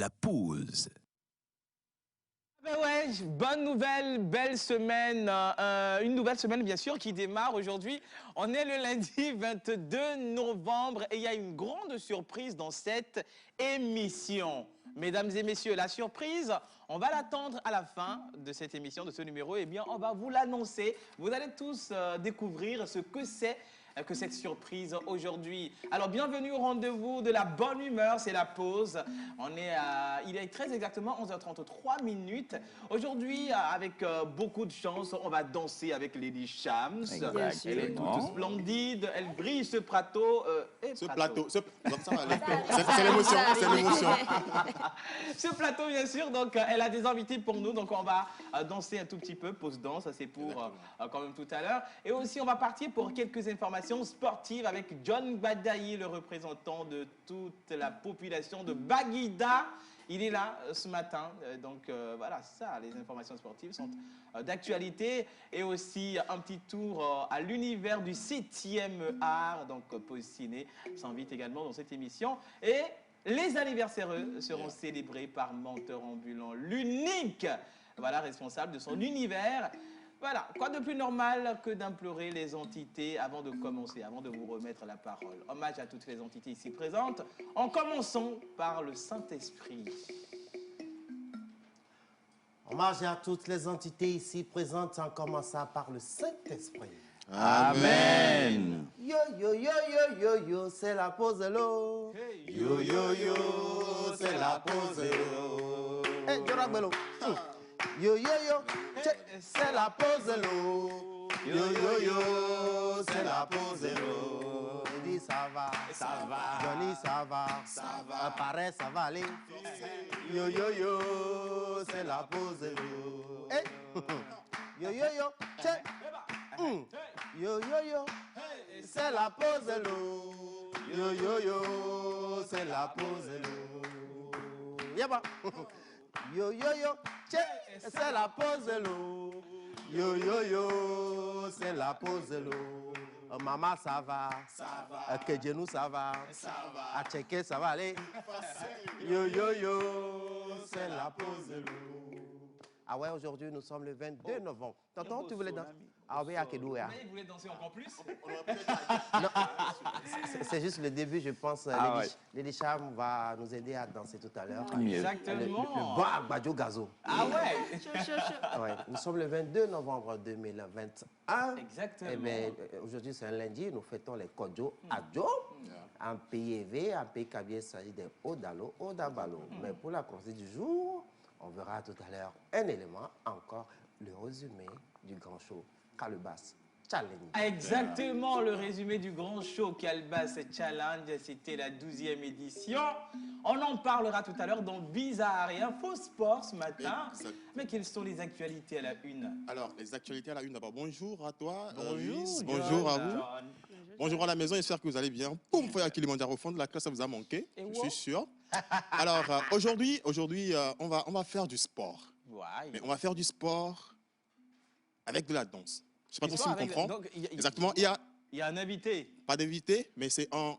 la pause. Ben ouais, bonne nouvelle, belle semaine, une nouvelle semaine bien sûr qui démarre aujourd'hui. On est le lundi 22 novembre et il y a une grande surprise dans cette émission. Mesdames et messieurs, la surprise, on va l'attendre à la fin de cette émission, de ce numéro. Eh bien, on va vous l'annoncer. Vous allez tous découvrir ce que c'est que cette surprise aujourd'hui. Alors, bienvenue au rendez-vous de la bonne humeur, c'est la pause. Il est très exactement 11h33 minutes. Aujourd'hui, avec beaucoup de chance, on va danser avec Lady Shams. Elle est toute splendide, elle brille ce plateau. Ce plateau, c'est l'émotion, c'est l'émotion. Ce plateau, bien sûr, donc elle a des invités pour nous, donc on va danser un tout petit peu, pause danse, ça c'est pour quand même tout à l'heure. Et aussi, on va partir pour quelques informations sportives avec John Badaï, le représentant de toute la population de Baguida. Il est là ce matin, donc voilà, ça, les informations sportives sont d'actualité. Et aussi un petit tour à l'univers du 7e art, donc pause ciné s'invite également dans cette émission. Et les anniversaires seront célébrés par Menteur Ambulant, l'unique, voilà, responsable de son univers. Voilà, quoi de plus normal que d'implorer les entités avant de commencer, avant de vous remettre la parole. Hommage à toutes les entités ici présentes, en commençant par le Saint-Esprit. Hommage à toutes les entités ici présentes, en commençant par le Saint-Esprit. Amen. Yo, yo, yo, yo, yo, yo, c'est la pause de l'eau. Hey. Yo, yo, yo, c'est la pause. Hey, Jorabelo. Yo, yo, yo, c'est la pause de l'eau. Yo, yo, yo, c'est la pause de l'eau. Lady, ça va. Ça va. Johnny, ça va. Ça va. Pareil, ça va aller. Yo, yo, yo, c'est la pause de l'eau. Hey. Yo, yo, yo, check. Yo, yo, yo, c'est la pause de l'eau. Yo, yo, yo, c'est la pause de l'eau. Yaba. Yo, yo, yo, check. C'est la pause de l'eau. Yo, yo, yo, c'est la pause de l'eau. Maman, ça va. Ça va. Kedjenou, ça va. Ça va. À checker, ça va aller. Yo, yo, yo, c'est la pause de l'eau. Ah ouais, aujourd'hui, nous sommes le 22 novembre. Tonton, tu voulais danser? Ah oui, à Kedouya. Mais il voulait danser encore plus. Non, c'est juste le début, je pense. Lady Cham va nous aider à danser tout à l'heure. Exactement. Le bon Agbadjo Gazo. Ah ouais. Ouais, nous sommes le 22 novembre 2021. Exactement. Eh bien, aujourd'hui, c'est un lundi. Nous fêtons les Kodjo Adjo. Un pays élevé, un pays qui il s'agit des Odalo, Odabalo. Mais pour la chronique du jour, on verra tout à l'heure un élément, encore le résumé du grand show Calebas Challenge. Exactement, le résumé du grand show Calebas Challenge, c'était la 12e édition. On en parlera tout à l'heure dans Bizarre et Info Sport ce matin. Mais quelles sont les actualités à la une? Alors, les actualités à la une d'abord. Bonjour à toi, Bonjour, Luis. John. Bonjour à vous. Bonjour à la maison, j'espère que vous allez bien. Poum, Foya Kilimandjaro au fond de la classe, ça vous a manqué, je suis sûr. Alors, aujourd'hui, on va faire du sport. Ouais. Mais on va faire du sport avec de la danse. Je ne sais pas trop si vous comprenez. Donc, Exactement, il y a un invité. pas d'invité, mais c'est en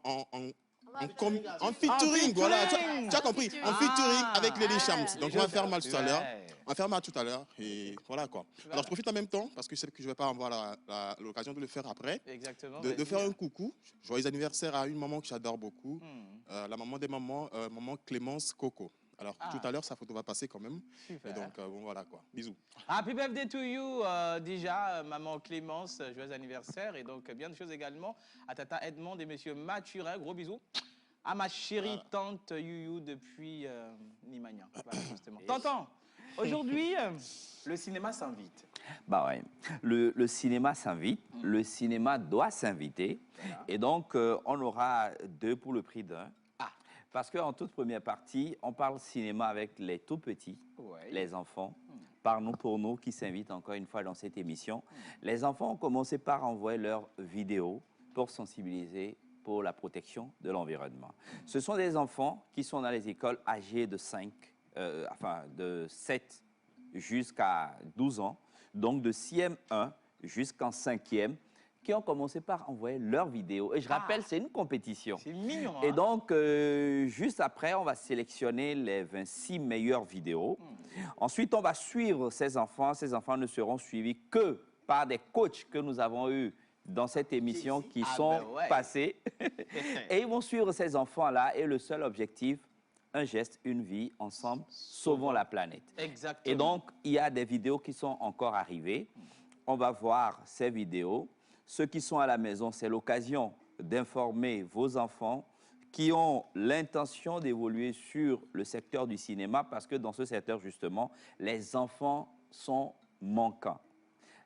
featuring, voilà, tu as compris, en featuring avec Lady Shams. Donc on va faire mal tout à l'heure, on va faire mal tout à l'heure et voilà quoi. Alors je profite en même temps, parce que je sais que je ne vais pas avoir l'occasion de le faire après, Exactement. de faire un coucou, joyeux anniversaire à une maman que j'adore beaucoup, la maman des mamans, maman Clémence Coco. Alors tout à l'heure sa photo va passer quand même, Super. et donc bon voilà quoi, bisous. Happy birthday to you, déjà, maman Clémence, joyeux anniversaire. Et donc, bien de choses également à Tata Edmond et monsieur Mathurin, gros bisous. À ma chérie tante Youyou depuis Nimagna. Voilà, justement. Tonton, aujourd'hui, le cinéma s'invite. Bah ouais. Le cinéma s'invite, le cinéma doit s'inviter. Voilà. Et donc, on aura 2 pour le prix d'1. Parce qu'en toute première partie, on parle cinéma avec les tout petits, les enfants, par nous pour nous, qui s'invitent encore une fois dans cette émission. Les enfants ont commencé par envoyer leurs vidéos pour sensibiliser pour la protection de l'environnement. Ce sont des enfants qui sont dans les écoles âgées de 7 jusqu'à 12 ans, donc de 6e 1 jusqu'en 5e, qui ont commencé par envoyer leurs vidéos. Et je rappelle, c'est une compétition. C'est mignon. Et donc, juste après, on va sélectionner les 26 meilleures vidéos. Ensuite, on va suivre ces enfants. Ces enfants ne seront suivis que par des coachs que nous avons eus dans cette émission qui sont passés. Et ils vont suivre ces enfants-là. Et le seul objectif, un geste, une vie, ensemble, sauvons la planète. Exactement. Et donc, il y a des vidéos qui sont encore arrivées. On va voir ces vidéos. Ceux qui sont à la maison, c'est l'occasion d'informer vos enfants qui ont l'intention d'évoluer sur le secteur du cinéma parce que dans ce secteur, justement, les enfants sont manquants.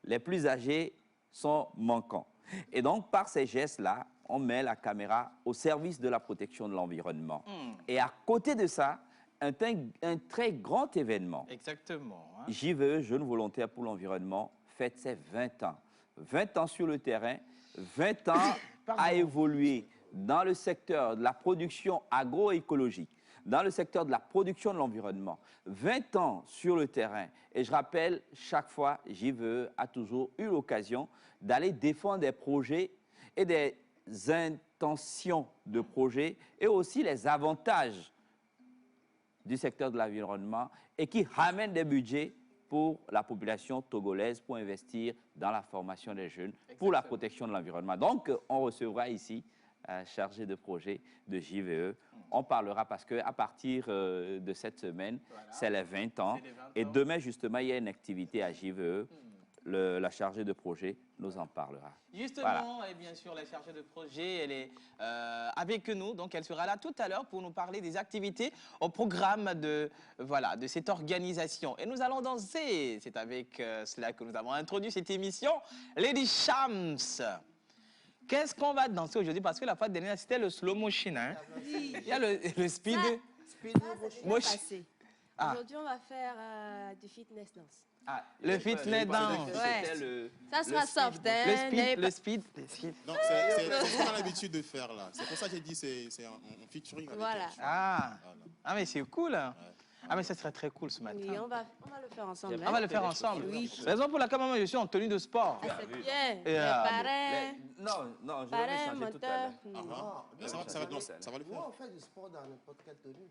Les plus âgés sont manquants. Et donc, par ces gestes-là, on met la caméra au service de la protection de l'environnement. Et à côté de ça, un très grand événement. Exactement. Hein. JVE, Jeunes Volontaires pour l'Environnement, fête ses 20 ans. 20 ans sur le terrain, 20 ans à évoluer dans le secteur de la production agroécologique, dans le secteur de la production de l'environnement. 20 ans sur le terrain. Et je rappelle, chaque fois, JVE a toujours eu l'occasion d'aller défendre des projets et des intentions de projets et aussi les avantages du secteur de l'environnement et qui ramènent des budgets pour la population togolaise, pour investir dans la formation des jeunes, pour la protection de l'environnement. Donc, on recevra ici un chargé de projet de JVE. On parlera parce qu'à partir de cette semaine, c'est les 20 ans. Et demain, justement, il y a une activité à JVE. La chargée de projet nous en parlera. Justement, et bien sûr, la chargée de projet, elle est avec nous. Donc, elle sera là tout à l'heure pour nous parler des activités au programme de cette organisation. Et nous allons danser. C'est avec cela que nous avons introduit cette émission. Lady Shams. Qu'est-ce qu'on va danser aujourd'hui? Parce que la fois dernière, c'était le slow motion. Hein? Il y a le speed. Motion. Aujourd'hui, on va faire du fitness dance. Ah, le fitness dance. Ouais. Ça sera soft. Le speed. Donc, c'est ce qu'on a l'habitude de faire là. C'est pour ça que j'ai dit c'est un featuring. Voilà. Ah, mais c'est cool. Hein. Ouais. Ah, mais ça serait très cool ce matin. Oui, on va le faire ensemble. On va le faire ensemble. Oui. Raison pour laquelle, je suis en tenue de sport. Ah, c'est bien. Les parrains. Non, je vais me changer tout à l'heure. Ça va le faire. Moi, on fait du sport dans n'importe quelle tenue.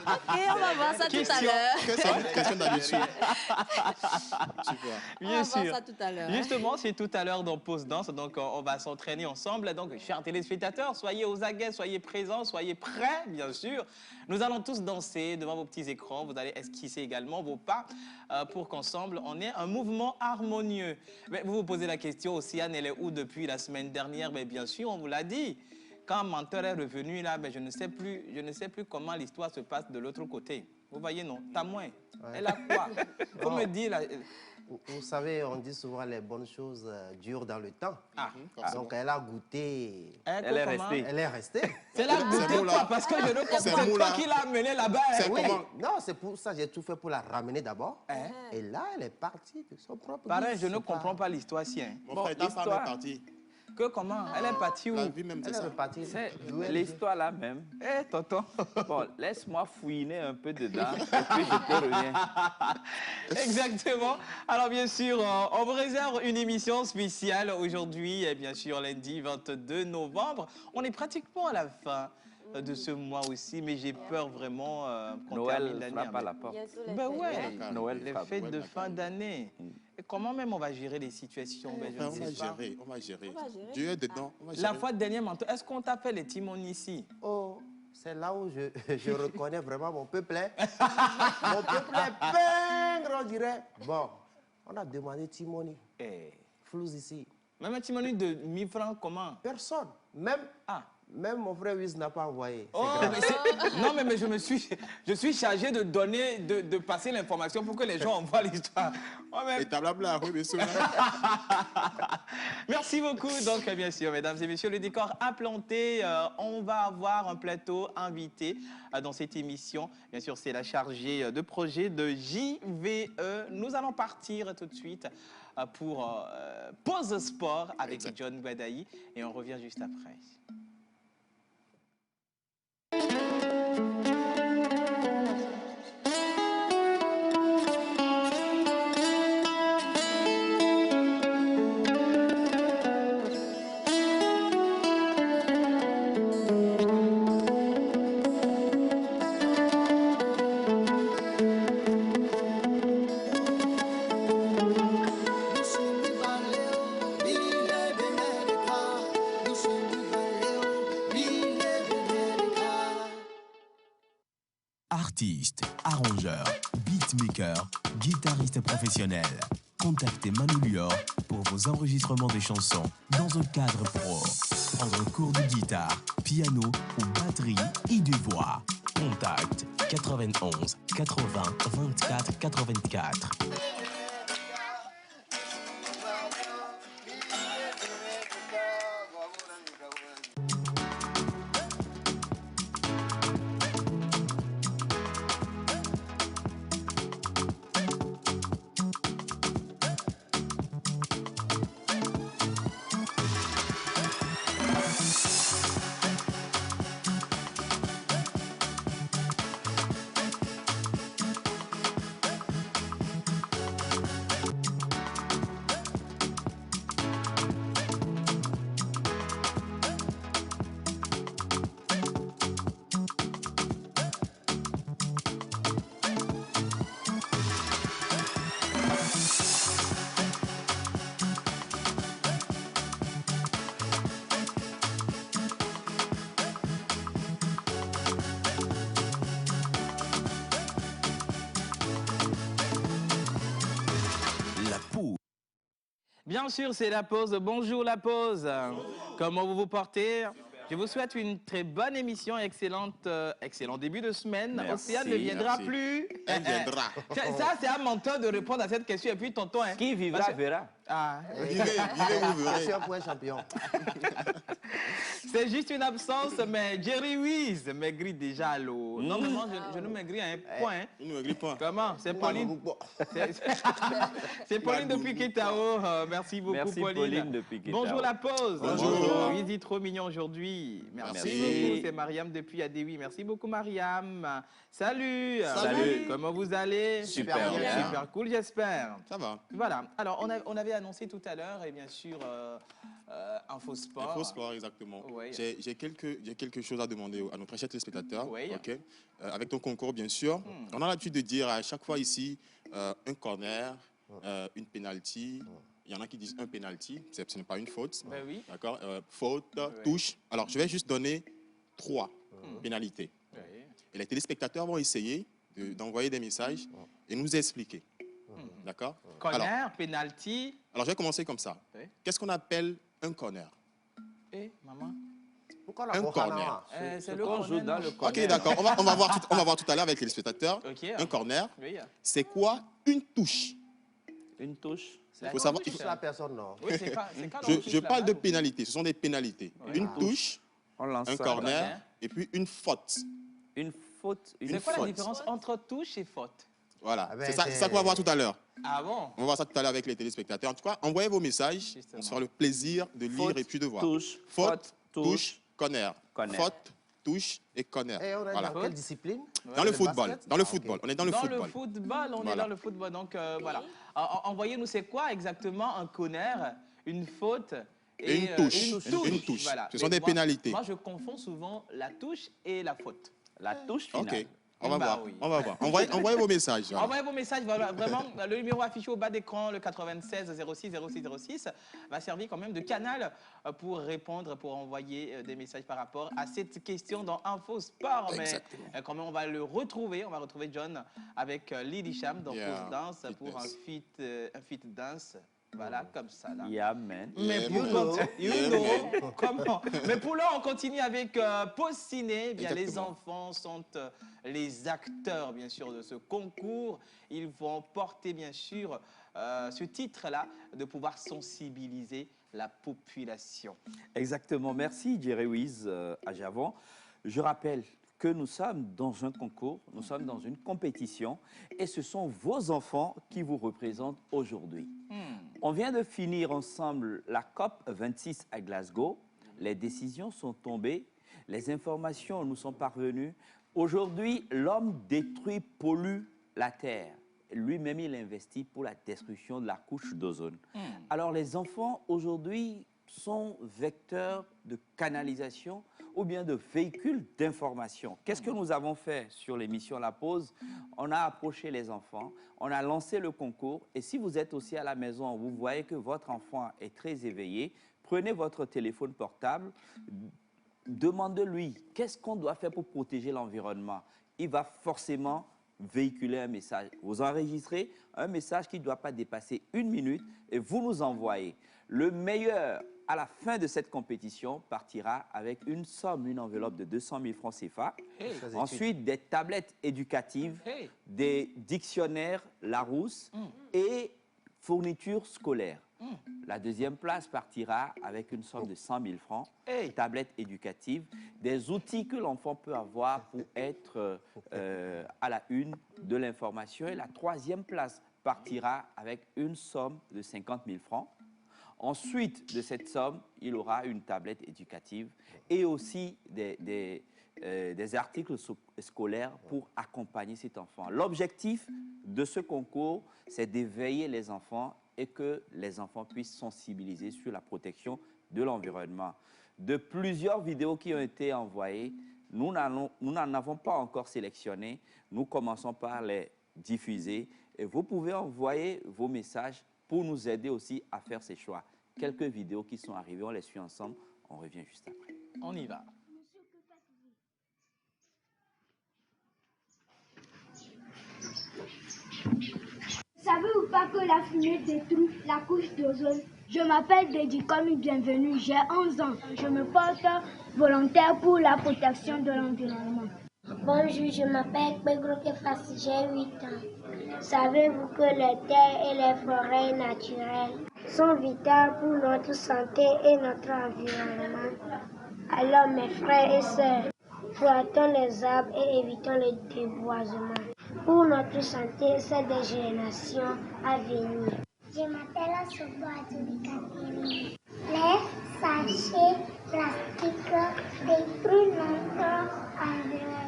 Ok, on va voir ça tout à l'heure. Question d'habitude. Bien sûr. On va voir ça tout à l'heure. Justement, c'est tout à l'heure dans Pause Danse. Donc, on va s'entraîner ensemble. Donc, chers téléspectateurs, soyez aux aguets, soyez présents, soyez prêts, bien sûr. Nous allons tous danser devant vos petits écrans. Vous allez esquisser également vos pas pour qu'ensemble, on ait un mouvement harmonieux. Mais vous vous posez la question, Océane, elle est où depuis la semaine dernière? Mais bien sûr, on vous l'a dit. Quand Menteur est revenu là, je ne sais plus comment l'histoire se passe de l'autre côté. Vous voyez, non? Tamoin, elle a quoi? Faut me dire là. Vous savez, on dit souvent les bonnes choses durent dans le temps. Donc, elle a goûté. Elle est restée. Elle est restée. C'est là goûté quoi? Parce que je ne comprends pas. C'est toi qui l'as amenée là-bas. Oui. Non, c'est pour ça que j'ai tout fait pour la ramener d'abord. Et là, elle est partie de son propre guise. Pareil, je ne comprends pas l'histoire si. Mon frère, ta femme est partie. Que comment? Elle est partie où? La vie même, c'est ça. C'est l'histoire là même. Eh, tonton. Bon, laisse-moi fouiner un peu dedans et puis je te reviens. Exactement. Alors, bien sûr, on vous réserve une émission spéciale aujourd'hui, et bien sûr, lundi 22 novembre. On est pratiquement à la fin de ce mois aussi, mais j'ai peur vraiment qu'on termine l'année. Noël frappe à la porte. Ben ouais, Noël les frappe. fêtes de fin d'année. Et comment même on va gérer les situations? On va gérer. Dieu est dedans. La fois dernière, est-ce qu'on t'a fait les timons ici? Oh, c'est là où je reconnais vraiment mon peuple. Mon peuple est pingre, on dirait. Bon, on a demandé Timoni. Flous ici. Même un timoni de 1000 francs, comment? Personne. Même mon frère Wiz n'a pas envoyé. Oh, non, mais je suis chargé de donner, de passer l'information pour que les gens envoient l'histoire. Et ta blabla, oui, bien sûr. Merci beaucoup. Donc, bien sûr, mesdames et messieurs, le décor implanté. On va avoir un plateau invité dans cette émission. Bien sûr, c'est la chargée de projet de JVE. Nous allons partir tout de suite pour Pause Sport avec John Guadaï et on revient juste après. Artiste, arrangeur, beatmaker, guitariste professionnel. Contactez Manu Lior pour vos enregistrements de chansons dans un cadre pro. Prendre un cours de guitare, piano ou batterie et de voix. Contact 91 80 24 84. Bien sûr, c'est la pause. Bonjour la pause. Comment vous vous portez? Je vous souhaite une très bonne émission, excellent début de semaine. Merci, Océane ne viendra merci. plus. Elle viendra. Ça, c'est à mon temps de répondre à cette question. Et puis, tonton... Hein, Qui vivra verra. Ah. Vivez, vous verrez. C'est un point champion. C'est juste une absence, mais Jerry Wiz maigrit déjà à l'eau. Non, mais moi, je ne maigris à un point. Hein. Il ne me grille pas. Comment? C'est Pauline. C'est Pauline depuis Ketao. Merci beaucoup, Merci Pauline depuis Ketao. Bonjour la pause. Bonjour. Wiz est trop mignon aujourd'hui. Merci Merci. beaucoup. C'est Mariam depuis Adewi. Merci beaucoup, Mariam. Salut. Salut. Comment vous allez? Super bien. Super cool, j'espère. Ça va. Voilà. Alors, on avait annoncé tout à l'heure, et bien sûr, Infosport. Infosport, exactement. Oui. J'ai quelque chose à demander à notre chers téléspectateurs. Oui. Ok. Avec ton concours, bien sûr. On a l'habitude de dire à chaque fois ici un corner, une penalty. Il y en a qui disent un penalty, ce n'est pas une faute. Ben oui. D'accord. Faute, touche. Alors, je vais juste donner 3 pénalités. Oui. Et les téléspectateurs vont essayer d'envoyer des messages et nous expliquer. D'accord. Corner, penalty. Alors, je vais commencer comme ça. Oui. Qu'est-ce qu'on appelle un corner? Eh, maman. Pourquoi la Un Bofana? corner. C'est le Qu'on joue dans le Ok, corner. d'accord. On va voir tout à l'heure avec les téléspectateurs. Ok. Un corner, Oui. c'est quoi une touche? Une touche. Il faut savoir- Touche la personne, non. Oui, c'est quand Je parle de pénalité. Ce sont des pénalités. Oui. Une touche, On lance un ça. corner et puis une faute. Une faute. Une C'est quoi la faute. différence entre touche et faute? Voilà. Ah ben, C'est ça c'est- qu'on va voir tout à l'heure. Ah bon? On va voir ça tout à l'heure avec les téléspectateurs. En tout cas, envoyez vos messages. Justement. On se fera le plaisir de lire Faute, et puis de voir. touche, Faute, touche, touche, corner. corner. Faute, touche et corner. Et on est Voilà. dans quelle discipline? Dans le Le football. basket? Dans le Ah, ok. football. On est dans le Dans football. le football, on est Voilà. dans le football. Donc voilà. Envoyez-nous, c'est quoi exactement un corner, une faute Et une touche. Une touche. Voilà. Ce sont Mais des moi- pénalités. Moi, je confonds souvent la touche et la faute. La touche finale. Ok. On va Bah voir. oui. On va voir. Envoyez vos messages. Voilà. Envoyez vos messages, voilà, vraiment, le numéro affiché au bas d'écran, le 96 06 06 06, va servir quand même de canal pour répondre, pour envoyer des messages par rapport à cette question dans Info Sport. Mais Exactement. comment on va le retrouver? On va retrouver John avec Lily Cham dans Yeah, Pose Dance fit pour dance. un fit dance. Voilà, comme ça là. Yeah, man. Mais Yeah, pour man. you Yeah, know, comment? Mais pour l'heure, on continue avec Pause Ciné. Eh bien, les Exactement. enfants sont les acteurs, bien sûr, de ce concours. Ils vont porter, bien sûr, ce titre-là, de pouvoir sensibiliser la population. Exactement. Merci, Jerry Wiz à Javon. Je rappelle que nous sommes dans un concours, nous sommes dans une compétition et ce sont vos enfants qui vous représentent aujourd'hui. On vient de finir ensemble la COP 26 à Glasgow. Les décisions sont tombées, les informations nous sont parvenues. Aujourd'hui, l'homme détruit, pollue la Terre. Lui-même, il investit pour la destruction de la couche d'ozone. Alors, les enfants, aujourd'hui, sont vecteurs de canalisation ou bien de véhicules d'information. Qu'est-ce que nous avons fait sur l'émission La Pause? On a approché les enfants, on a lancé le concours et si vous êtes aussi à la maison, vous voyez que votre enfant est très éveillé, prenez votre téléphone portable, demandez-lui qu'est-ce qu'on doit faire pour protéger l'environnement. il va forcément véhiculer un message. Vous enregistrez un message qui ne doit pas dépasser 1 minute et vous nous envoyez. Le meilleur, à la fin de cette compétition, partira avec une somme, une enveloppe de 200 000 francs CFA. Hey. Ensuite, des tablettes éducatives, Hey. des dictionnaires Larousse et fournitures scolaires. La deuxième place partira avec une somme de 100 000 francs, Hey. tablettes éducatives, des outils que l'enfant peut avoir pour être à la une de l'information. Et la troisième place partira avec une somme de 50 000 francs. Ensuite de cette somme, il aura une tablette éducative et aussi des articles scolaires pour accompagner cet enfant. L'objectif de ce concours, c'est d'éveiller les enfants et que les enfants puissent sensibiliser sur la protection de l'environnement. De plusieurs vidéos qui ont été envoyées, nous n'en avons pas encore sélectionné. Nous commençons par les diffuser et vous pouvez envoyer vos messages pour nous aider aussi à faire ces choix. Quelques vidéos qui sont arrivées, on les suit ensemble. On revient juste après. On y va. Savez-vous pas que la fumée détruit la couche d'ozone? Je m'appelle Dédicom, bienvenue, j'ai 11 ans. Je me porte volontaire pour la protection de l'environnement. Bonjour, je m'appelle Pedro Kefas, j'ai 8 ans. Savez-vous que les terres et les forêts naturelles sont vitales pour notre santé et notre environnement? Alors mes frères et sœurs, plantons les arbres et évitons le déboisement. Pour notre santé et celle des générations à venir. Je m'appelle Asobo Adjoubi. Les sachets plastiques détruisent notre environnement.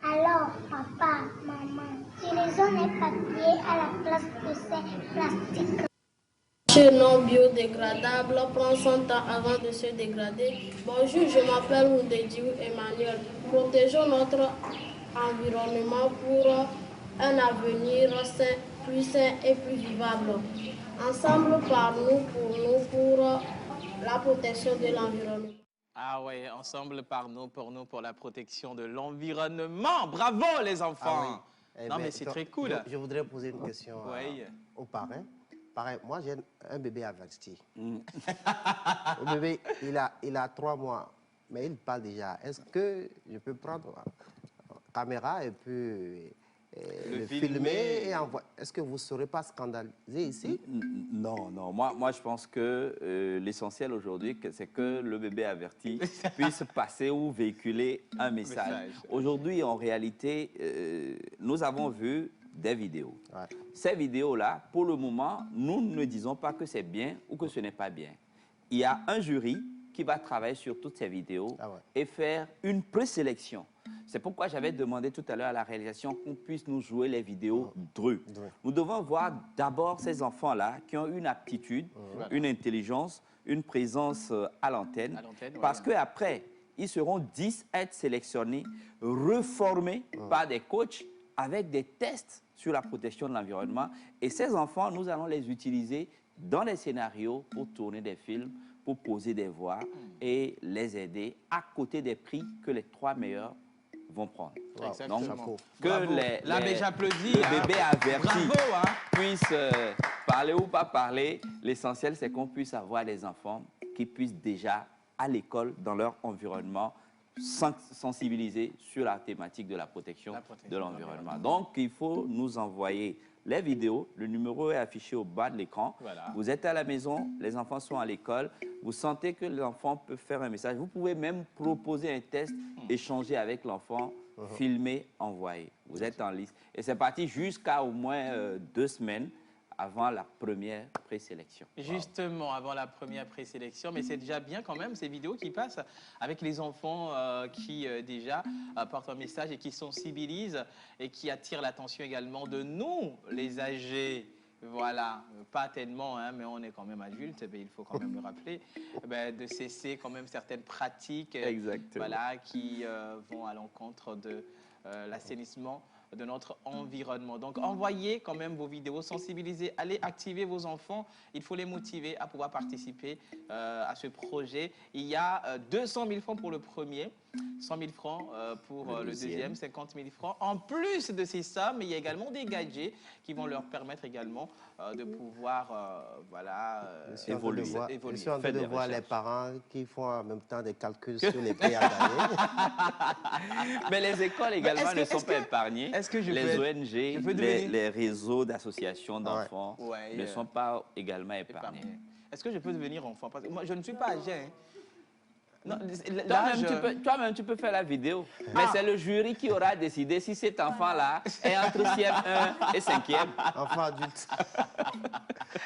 Alors, papa, maman, utilisons les papiers à la place de ces plastiques. Ce non biodégradable prend son temps avant de se dégrader. Bonjour, je m'appelle Oundediou Emmanuel. Protégeons notre environnement pour un avenir sain, plus sain et plus vivable. Ensemble, par nous, pour la protection de l'environnement. Ah ouais, ensemble par nous, pour la protection de l'environnement. Bravo les enfants. Ah oui. Non mais c'est très cool. Je voudrais poser une question aux parrains. Pareil, moi j'ai un bébé averti. Le bébé, il a 3 mois, mais il parle déjà. Est-ce que je peux prendre la caméra et puis le filmer et envoyer? Est-ce que vous ne serez pas scandalisé ici? Non, non. Moi, je pense que l'essentiel aujourd'hui, c'est que le bébé averti puisse passer ou véhiculer un message. Aujourd'hui, en réalité, nous avons vu des vidéos. Ouais. Ces vidéos-là, pour le moment, nous ne disons pas que c'est bien ou que ce n'est pas bien. Il y a un jury qui va travailler sur toutes ces vidéos et faire une présélection. C'est pourquoi j'avais demandé tout à l'heure à la réalisation qu'on puisse nous jouer les vidéos DRU. Nous devons voir d'abord ces enfants-là qui ont une aptitude, une intelligence, une présence à l'antenne. Parce qu'après, ils seront 10 à être sélectionnés, reformés par des coachs avec des tests sur la protection de l'environnement. Et ces enfants, nous allons les utiliser dans les scénarios pour tourner des films, pour poser des voix et les aider à côté des prix que les 3 meilleurs vont prendre. Exactement. Donc, que là, mais j'applaudis. Le bébé averti puisse parler ou pas parler. L'essentiel, c'est qu'on puisse avoir des enfants qui puissent déjà, à l'école, dans leur environnement, sensibiliser sur la thématique de la protection de l'environnement. Donc, il faut nous envoyer les vidéos. Le numéro est affiché au bas de l'écran. Voilà. Vous êtes à la maison, les enfants sont à l'école. Vous sentez que l'enfant peut faire un message. Vous pouvez même proposer un test, échanger avec l'enfant, filmer, envoyer. Vous êtes en liste. Et c'est parti jusqu'à au moins 2 semaines avant la première présélection. Justement, avant la première présélection, mais c'est déjà bien quand même ces vidéos qui passent avec les enfants qui déjà portent un message et qui sensibilisent et qui attirent l'attention également de nous, les âgés. Voilà, pas tellement, hein, mais on est quand même adultes, il faut quand même le rappeler, de cesser quand même certaines pratiques voilà, qui vont à l'encontre de l'assainissement de notre environnement. Donc, envoyez quand même vos vidéos, sensibilisez, allez activer vos enfants. Il faut les motiver à pouvoir participer à ce projet. Il y a 200 000 francs pour le premier. 100 000 francs pour le deuxième, 50 000 francs. En plus de ces sommes, il y a également des gadgets qui vont leur permettre également de pouvoir évoluer. Je suis en train de voir les parents qui font en même temps des calculs sur les prix à gagner. Mais les écoles également ne sont pas épargnées. Les ONG, les réseaux d'associations d'enfants ne sont pas également épargnés. Est-ce que je peux devenir enfant? Parce que moi, je ne suis pas âgé. Hein. Toi-même, tu peux faire la vidéo. Mais c'est le jury qui aura décidé si cet enfant-là est entre CM1 et 5e. Enfant adulte.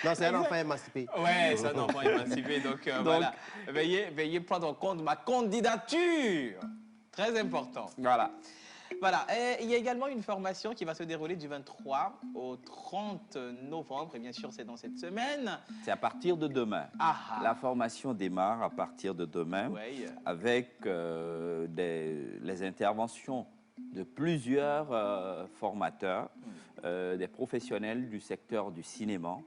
Non, c'est un enfant émancipé. Oui, c'est un enfant émancipé. Donc, voilà. Veuillez prendre en compte ma candidature. Très important. Voilà. Voilà, et il y a également une formation qui va se dérouler du 23 au 30 novembre, et bien sûr c'est dans cette semaine. C'est à partir de demain. La formation démarre à partir de demain avec les interventions de plusieurs formateurs, des professionnels du secteur du cinéma.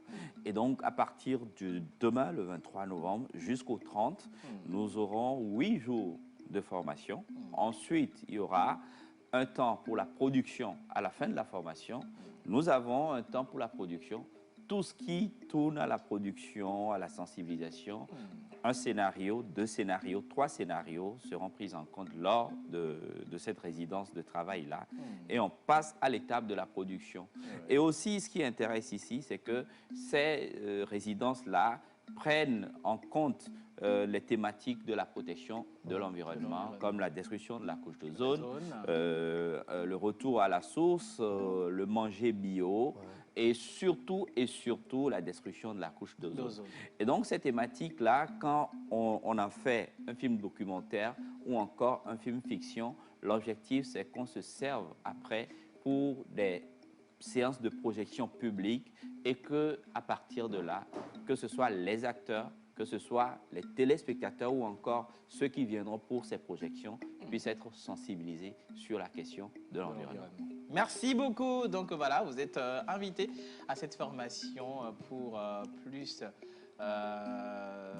Et donc à partir de demain, le 23 novembre, jusqu'au 30, nous aurons 8 jours de formation. Ensuite, il y aura un temps pour la production à la fin de la formation. Nous avons un temps pour la production. Tout ce qui tourne à la production, à la sensibilisation, un scénario, 2 scénarios, 3 scénarios seront pris en compte lors de cette résidence de travail-là. Et on passe à l'étape de la production. Et aussi, ce qui intéresse ici, c'est que ces résidences-là prennent en compte les thématiques de la protection de l'environnement, comme la destruction de la couche d'ozone, le retour à la source, le manger bio, et surtout la destruction de la couche d'ozone. Et donc ces thématiques-là, quand on en fait un film documentaire ou encore un film fiction, l'objectif c'est qu'on se serve après pour des séances de projection publique et que à partir de là, que ce soit les acteurs, que ce soit les téléspectateurs ou encore ceux qui viendront pour ces projections puissent être sensibilisés sur la question de l'environnement. Merci beaucoup. Donc voilà, vous êtes invités à cette formation pour plus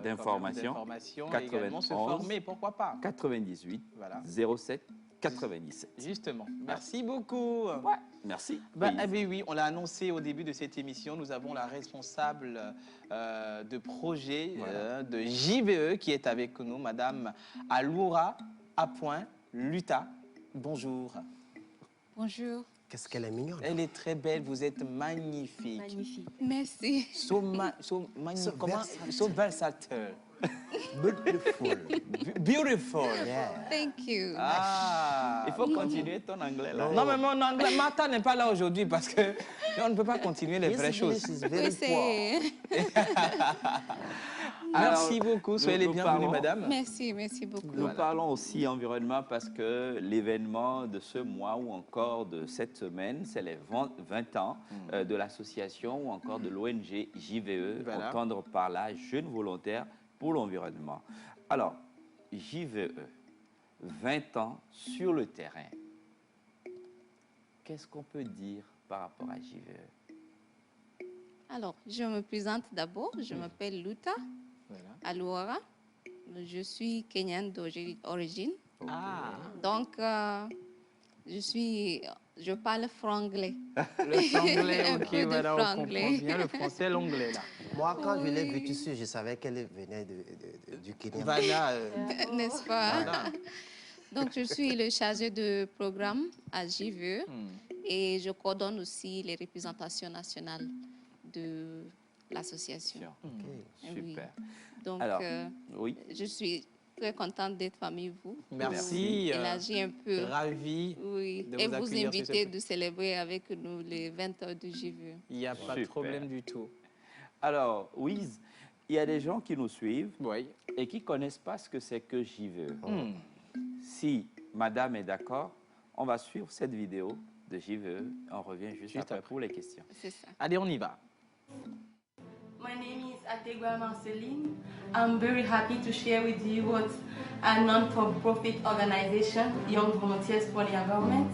d'informations et également se former, pourquoi pas. 98 07 97. Justement. Merci beaucoup. Merci. Oui, on l'a annoncé au début de cette émission. Nous avons la responsable de projet de JVE qui est avec nous, Madame Aloura Luta. Bonjour. Bonjour. Qu'est-ce qu'elle est mignonne. Elle est très belle, vous êtes magnifique. Magnifique. Merci. So versatile. Beautiful. Beautiful. Yeah. Thank you. Il faut continuer ton anglais là. Non, mais mon anglais, Martha n'est pas là aujourd'hui parce que on ne peut pas continuer les vraies choses. Oui, c'est... Merci beaucoup, soyez les bienvenus, madame. Merci beaucoup. Nous parlons aussi environnement parce que l'événement de ce mois ou encore de cette semaine, c'est les 20 ans de l'association ou encore de l'ONG JVE, entendre par là, Jeunes Volontaires pour l'Environnement. Alors, JVE, 20 ans sur le terrain. Qu'est-ce qu'on peut dire par rapport à JVE? Alors, je me présente d'abord. Je m'appelle Luta Aloura. Je suis kenyane d'origine. Donc, je parle franglais. Le franglais, ok, voilà, on comprend bien le français, l'anglais, là. Moi, quand je l'ai vue dessus, je savais qu'elle venait du Kenya. Voilà. N'est-ce pas? Donc, je suis le chargé de programme à JVE et je coordonne aussi les représentations nationales de l'association. Super. Donc, alors, je suis très contente d'être parmi vous. Merci. Élargir un peu. Ravi. Oui. De et vous vous inviter de célébrer avec nous les 20 ans de JVE. Il n'y a pas de problème du tout. Alors, Wiz, il y a des gens qui nous suivent et qui ne connaissent pas ce que c'est que JVE. Si madame est d'accord, on va suivre cette vidéo de JVE. On revient juste après pour les questions. C'est ça. Allez, on y va. My name is Ategwa Marceline. I'm very happy to share with you what a non-for-profit organization, Young Volunteers for the Environment,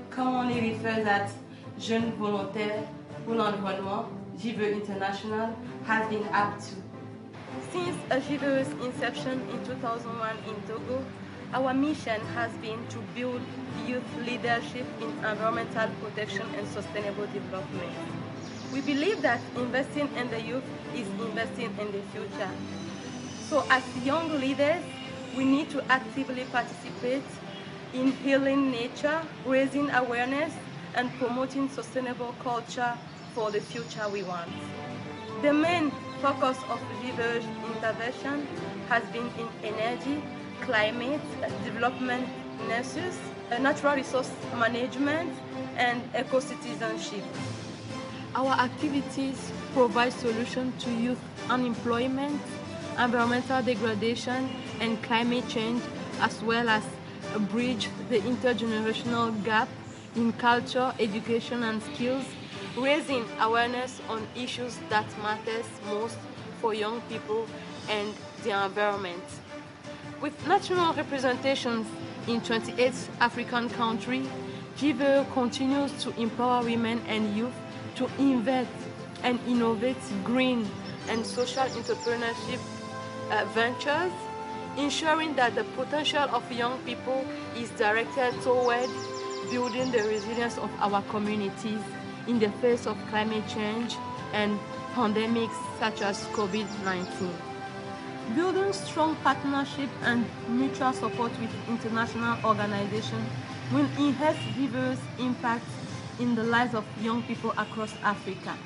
commonly refers as Jeunes Volontaires pour l'Environnement, JVE International, has been up to. Since JVE's inception in 2001 in Togo, Our mission has been to build youth leadership in environmental protection and sustainable development. We believe that investing in the youth is investing in the future. So as young leaders, we need to actively participate in healing nature, raising awareness, and promoting sustainable culture for the future we want. The main focus of Giver's intervention has been in energy, climate, development nexus, natural resource management, and eco-citizenship. Our activities provide solutions to youth unemployment, environmental degradation, and climate change, as well as bridge the intergenerational gap in culture, education, and skills, raising awareness on issues that matter most for young people and the environment. With national representations in 28 African countries, Giver continues to empower women and youth to invest and innovate green and social entrepreneurship ventures, ensuring that the potential of young people is directed toward building the resilience of our communities in the face of climate change and pandemics such as COVID-19. Building strong partnership and mutual support with international organizations will enhance Giver's impact in the lives of young people across Africa.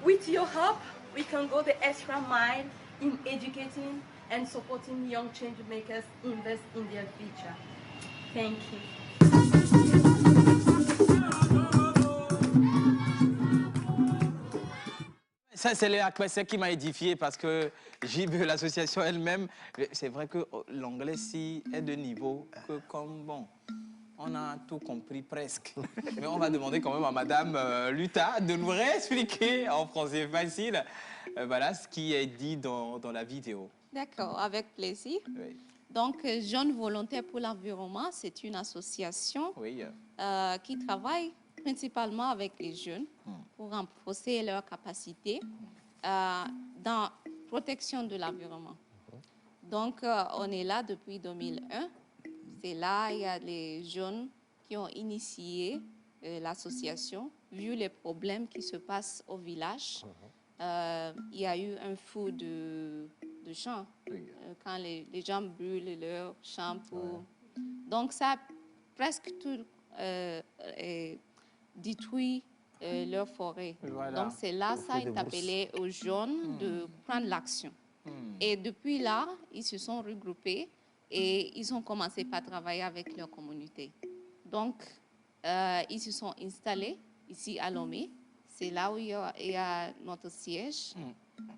With your help, we can go the extra mile in educating and supporting young change makers invest in their future. Thank you. Ça, c'est Léa Kwese qui m'a édifié parce que JB, l'association elle-même, c'est vrai que l'anglais, si, est de niveau que comme, bon, on a tout compris presque. Mais on va demander quand même à Madame Luta de nous réexpliquer en français facile voilà, ce qui est dit dans la vidéo. D'accord, avec plaisir. Oui. Donc, Jeunes Volontaires pour l'Environnement, c'est une association qui travaille principalement avec les jeunes pour renforcer leurs capacités dans la protection de l'environnement. Donc, on est là depuis 2001. C'est là il y a les jeunes qui ont initié l'association, vu les problèmes qui se passent au village. Il y a eu un feu de champs quand les gens brûlent leurs champs. Donc, ça a presque tout détruit leur forêt. Voilà. Donc, c'est là, ça est appelé aux jeunes de prendre l'action. Et depuis là, ils se sont regroupés et ils ont commencé par travailler avec leur communauté. Donc, ils se sont installés ici à Lomé. C'est là où il y a notre siège.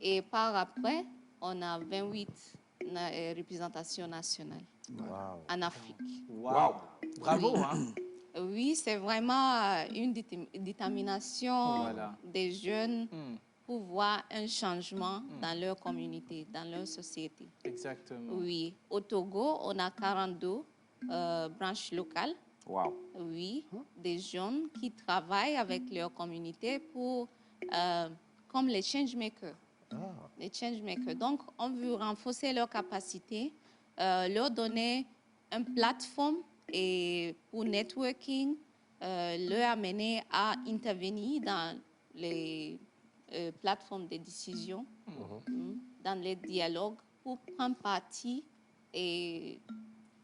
Et par après, on a 28 représentations nationales en Afrique. Wow. Bravo, oui. Hein? Oui, c'est vraiment une détermination des jeunes pour voir un changement dans leur communauté, dans leur société. Exactement. Oui. Au Togo, on a 42 branches locales. Wow. Oui, des jeunes qui travaillent avec leur communauté pour, comme les changemakers. Les changemakers. Donc, on veut renforcer leurs capacités, leur donner une plateforme et pour networking, leur amener à intervenir dans les plateformes de décision, dans les dialogues, pour prendre parti et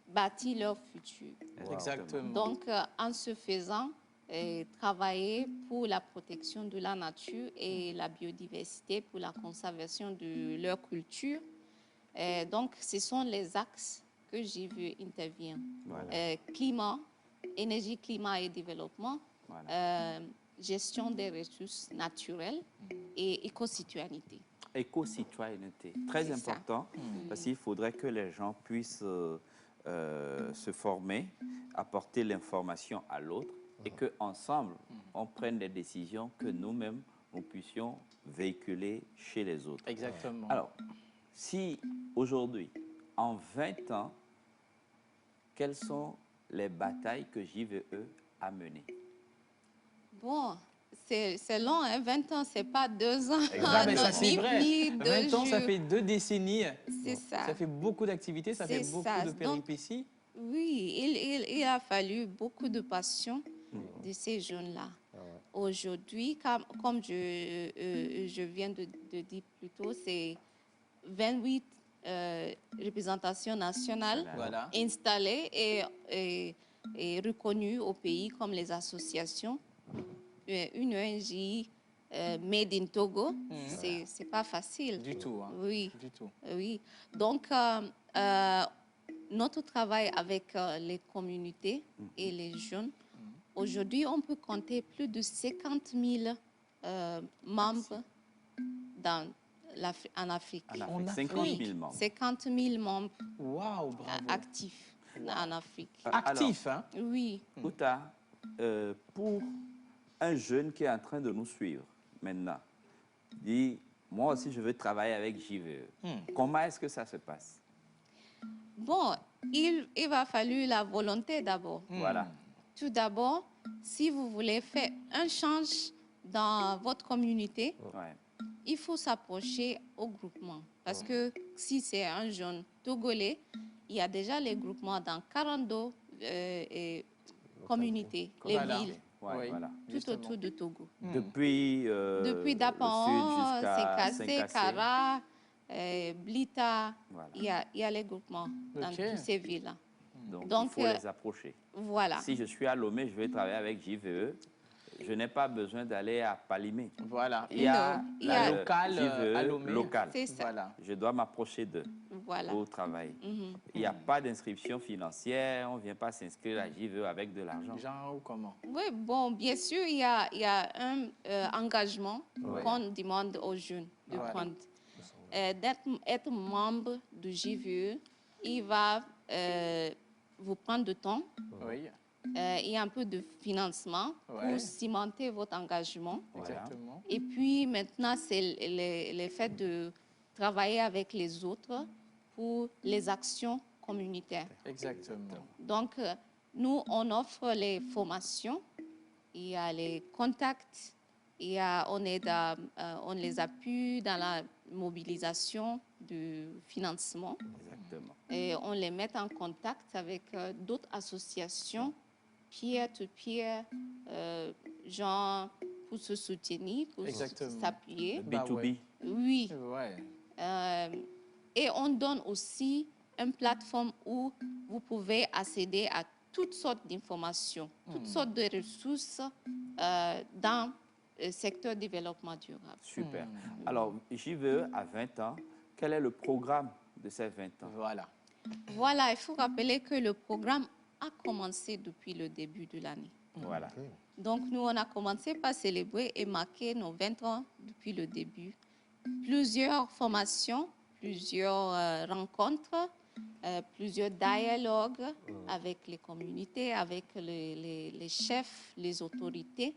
bâtir leur futur. Exactement. Donc, en ce faisant, travailler pour la protection de la nature et la biodiversité, pour la conservation de leur culture. Donc, ce sont les axes que j'ai vu intervenir. Climat, énergie, climat et développement, gestion des ressources naturelles et éco-citoyenneté. Éco-citoyenneté, très important, parce qu'il faudrait que les gens puissent se former, apporter l'information à l'autre et qu'ensemble, on prenne des décisions que nous-mêmes, nous puissions véhiculer chez les autres. Exactement. Alors, si aujourd'hui, en 20 ans, quelles sont les batailles que JVE a menées? Bon, c'est long, hein, 20 ans, c'est pas 2 ans. Ah, mais ça, c'est vrai. Ni 20 ans, ça fait 2 décennies. C'est ça. Ça fait beaucoup d'activités, ça fait beaucoup de péripéties. Donc, oui, il a fallu beaucoup de passion de ces jeunes-là. Aujourd'hui, comme je viens de dire plus tôt, c'est 28 représentations nationales installées et reconnues au pays comme les associations. Une ONG Made in Togo, c'est pas facile. Du tout. Hein. Oui. Du tout. Oui. Donc, notre travail avec les communautés et les jeunes, aujourd'hui, on peut compter plus de 50 000 membres en Afrique. 50 000 membres. 50 000 membres actifs en Afrique. Actifs, hein? Oui. Outa, pour un jeune qui est en train de nous suivre maintenant, dit, moi aussi je veux travailler avec JVE. Comment est-ce que ça se passe? Bon, il va falloir la volonté d'abord. Voilà. Tout d'abord, si vous voulez faire un change dans votre communauté, il faut s'approcher au groupement. Parce que si c'est un jeune togolais, il y a déjà les groupements dans 42 communautés, les villes, tout autour de Togo. Depuis Dapan, Senkase, Kara, Blita, il y a les groupements dans toutes ces villes-là. Donc, il faut les approcher. Voilà. Si je suis à Lomé, je vais travailler avec JVE. Je n'ai pas besoin d'aller à Palimé. Voilà. Il y a la locale JVE à Lomé. local. C'est ça. Voilà. Je dois m'approcher d'eux pour travailler. Il n'y a pas d'inscription financière. On ne vient pas s'inscrire à JVE avec de l'argent. Genre ou comment? Oui, bon, bien sûr, il y a un engagement qu'on demande aux jeunes de prendre. D'être membre du JVE, il va vous prendre du temps. Et un peu de financement pour cimenter votre engagement. Exactement. Et puis maintenant, c'est le fait de travailler avec les autres pour les actions communautaires. Exactement. Donc, nous, on offre les formations, il y a les contacts, on les appuie dans la mobilisation du financement. Exactement. Et on les met en contact avec d'autres associations peer-to-peer, genre pour se soutenir, pour s'appuyer. B2B. Oui. Et on donne aussi une plateforme où vous pouvez accéder à toutes sortes d'informations, toutes sortes de ressources dans le secteur développement durable. Super. Alors, JVE à 20 ans, quel est le programme de ces 20 ans? Voilà, il faut rappeler que le programme a commencé depuis le début de l'année. Voilà. Donc, nous, on a commencé par célébrer et marquer nos 20 ans depuis le début. Plusieurs formations, plusieurs rencontres, plusieurs dialogues avec les communautés, avec les chefs, les autorités,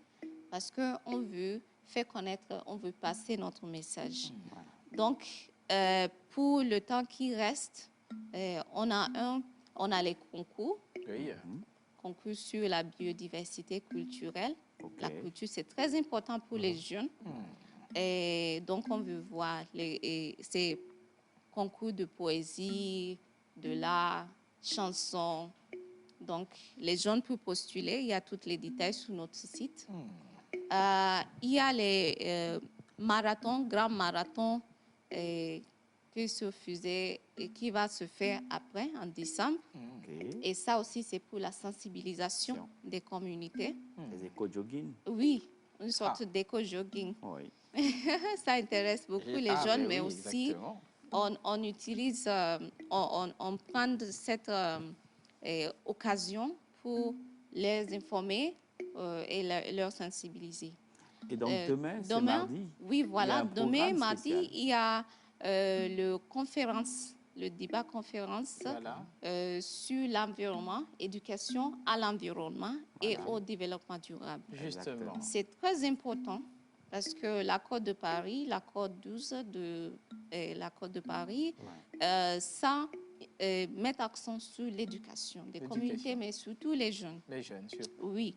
parce qu'on veut faire connaître, on veut passer notre message. Donc, pour le temps qui reste, on a les concours. Concours sur la biodiversité culturelle. La culture, c'est très important pour les jeunes. Et donc, on veut voir ces concours de poésie, de l'art, chansons. Donc, les jeunes peuvent postuler. Il y a tous les détails sur notre site. Il y a les marathons, grands marathons qui se faisaient et qui va se faire après, en décembre. Et ça aussi, c'est pour la sensibilisation des communautés. Les éco-jogging? Oui, une sorte d'éco-jogging. Oui. Ça intéresse beaucoup les jeunes, mais aussi on utilise, on prend cette occasion pour les informer et leur sensibiliser. Et donc demain, c'est mardi? Oui, voilà. Demain, mardi, il y a le débat conférence sur l'environnement, éducation à l'environnement et au développement durable. Justement. C'est très important parce que l'accord de Paris, l'accord 12 de l'accord de Paris, ça met accent sur l'éducation des communautés, mais surtout les jeunes. Les jeunes, surtout. Oui.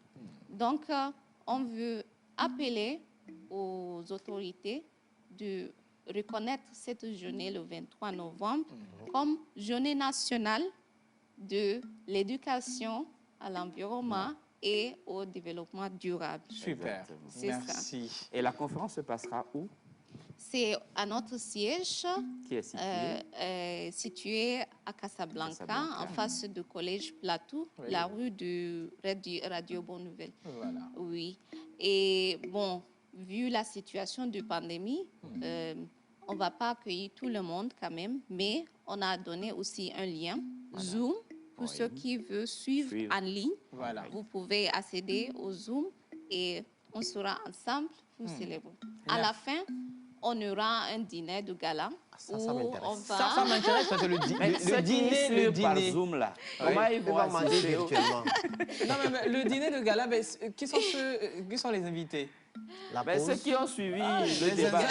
Donc, on veut appeler aux autorités de reconnaître cette journée le 23 novembre comme journée nationale de l'éducation à l'environnement et au développement durable. Super, merci. Ça. Et la conférence se passera où? C'est à notre siège Qui est situé? Situé à Casablanca, en face du collège Plateau, la rue de Radio Bonne Nouvelle. Voilà. Oui. Et bon, vu la situation de pandémie, on ne va pas accueillir tout le monde quand même, mais on a donné aussi un lien Zoom pour ceux qui veulent suivre en ligne. Voilà. Vous pouvez accéder au Zoom et on sera ensemble pour célébrer. À la fin, on aura un dîner de gala. Ça m'intéresse. Ça m'intéresse parce que le dîner par Zoom là. Comment ils vont manger virtuellement? Non, mais le dîner de gala, qui sont les invités? Ceux qui ont suivi le débat.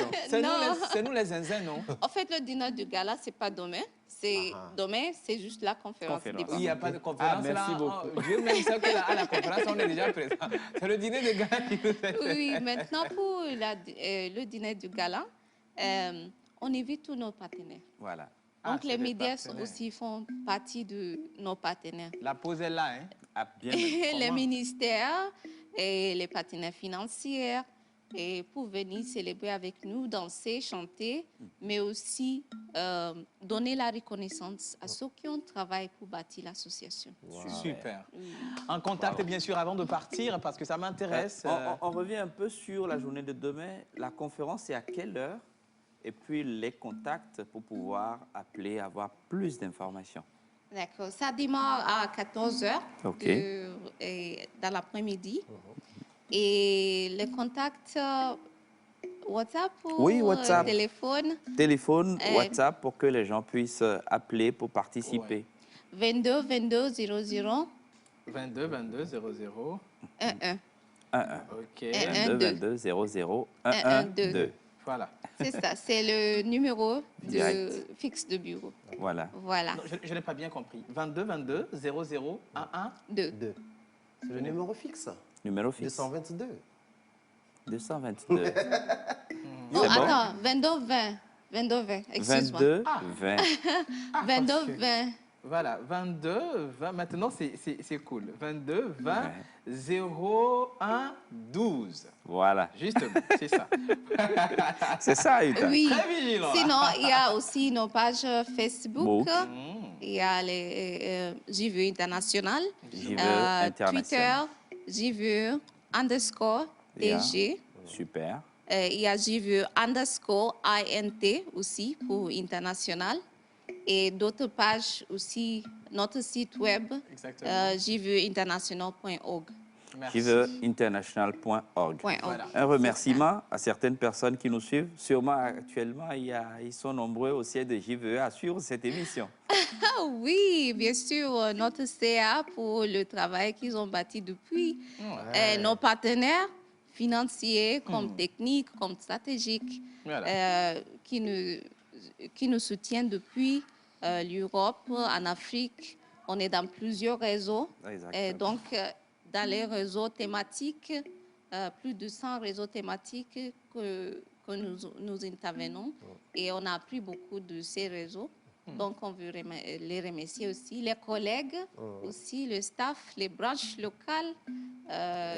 C'est nous les zinzins, non? En fait, le dîner de gala, ce n'est pas demain. Demain, c'est juste la conférence. Il n'y a pas de conférence là. Merci beaucoup. Dieu même sait qu'à la conférence, on est déjà présent. C'est le dîner de gala qui nous fait. Oui, maintenant, pour le dîner du gala, on invite tous nos partenaires. Voilà. Donc, les médias aussi font partie de nos partenaires. La pause est là, hein? Bien. Les ministères et les partenaires financiers et pour venir célébrer avec nous, danser, chanter, mais aussi donner la reconnaissance à ceux qui ont travaillé pour bâtir l'association. Wow. Super. En contact, bien sûr, avant de partir, parce que ça m'intéresse. On revient un peu sur la journée de demain. La conférence, c'est à quelle heure? Et puis les contacts pour pouvoir appeler, avoir plus d'informations. D'accord. Ça démarre à 14h dans l'après-midi. Et les contacts WhatsApp ou WhatsApp. Téléphone? Téléphone, WhatsApp pour que les gens puissent appeler pour participer. 22 22 00 22 22 00 11 11. OK. 22 22 00 11 2. Voilà. C'est ça, c'est le numéro fixe de bureau. Voilà. Non, je n'ai pas bien compris. 22 22 00 11 2. C'est le numéro fixe. Numéro fixe. 222. 222. Non, attends, 22 20. 22 20, excuse-moi. 22 20. 22 20. Voilà, 22 20. Maintenant, c'est cool. 22 20 01 12. Voilà. Justement, c'est ça. C'est ça, Yuta. Oui. Très vigilant. Sinon, il y a aussi nos pages Facebook. Il y a les JVE International. Twitter, JVE _DG. Super. Il y a JVE _INT aussi pour international. Et d'autres pages aussi, notre site web, jveinternational.org. jveinternational.org. Voilà. Un remerciement à certaines personnes qui nous suivent. Sûrement, actuellement, ils sont nombreux au siège de JVE à suivre cette émission. Oui, bien sûr, notre CA pour le travail qu'ils ont bâti depuis. Nos partenaires financiers, comme techniques, comme stratégiques, qui nous soutiennent depuis l'Europe, en Afrique. On est dans plusieurs réseaux. Et donc, dans les réseaux thématiques, plus de 100 réseaux thématiques que nous intervenons. Et on a appris beaucoup de ces réseaux. Donc, on veut les remercier aussi. Les collègues, aussi le staff, les branches locales.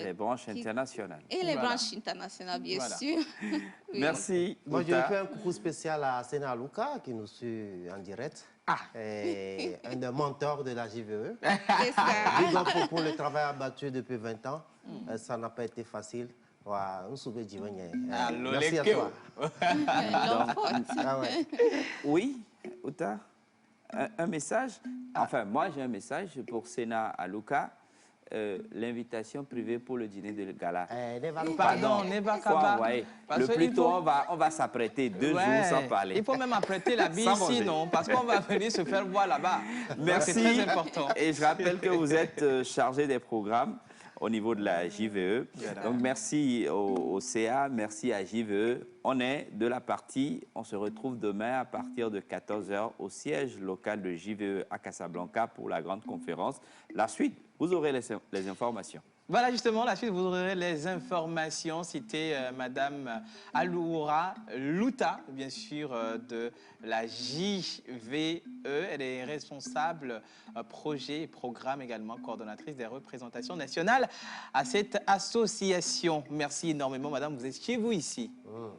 Les branches internationales. Et les branches internationales, bien sûr. Oui. Merci. Moi, je fais un coucou spécial à Sena Luka, qui nous suit en direct. Et un des mentors de la JVE. C'est ça. Pour le travail abattu depuis 20 ans, ça n'a pas été facile. Merci à toi. Oui, Uta, un message. Enfin, moi, j'ai un message pour Sena Aluka. L'invitation privée pour le dîner de gala. Pardon, le plus tôt, on va s'apprêter 2 jours sans parler. Il faut même apprêter la bille ici, non? Parce qu'on va venir se faire voir là-bas. Merci. C'est très important. Et je rappelle que vous êtes chargé des programmes au niveau de la JVE. Donc, merci au CA, merci à JVE on est de la partie, on se retrouve demain à partir de 14 h au siège local de JVE à Casablanca pour la grande conférence. La suite, vous aurez les informations. Voilà, justement, la suite, vous aurez les informations. C'était Madame Aloura Louta, bien sûr, de la JVE. Elle est responsable projet et programme également, coordonnatrice des représentations nationales à cette association. Merci énormément, Madame. Vous êtes chez vous ici.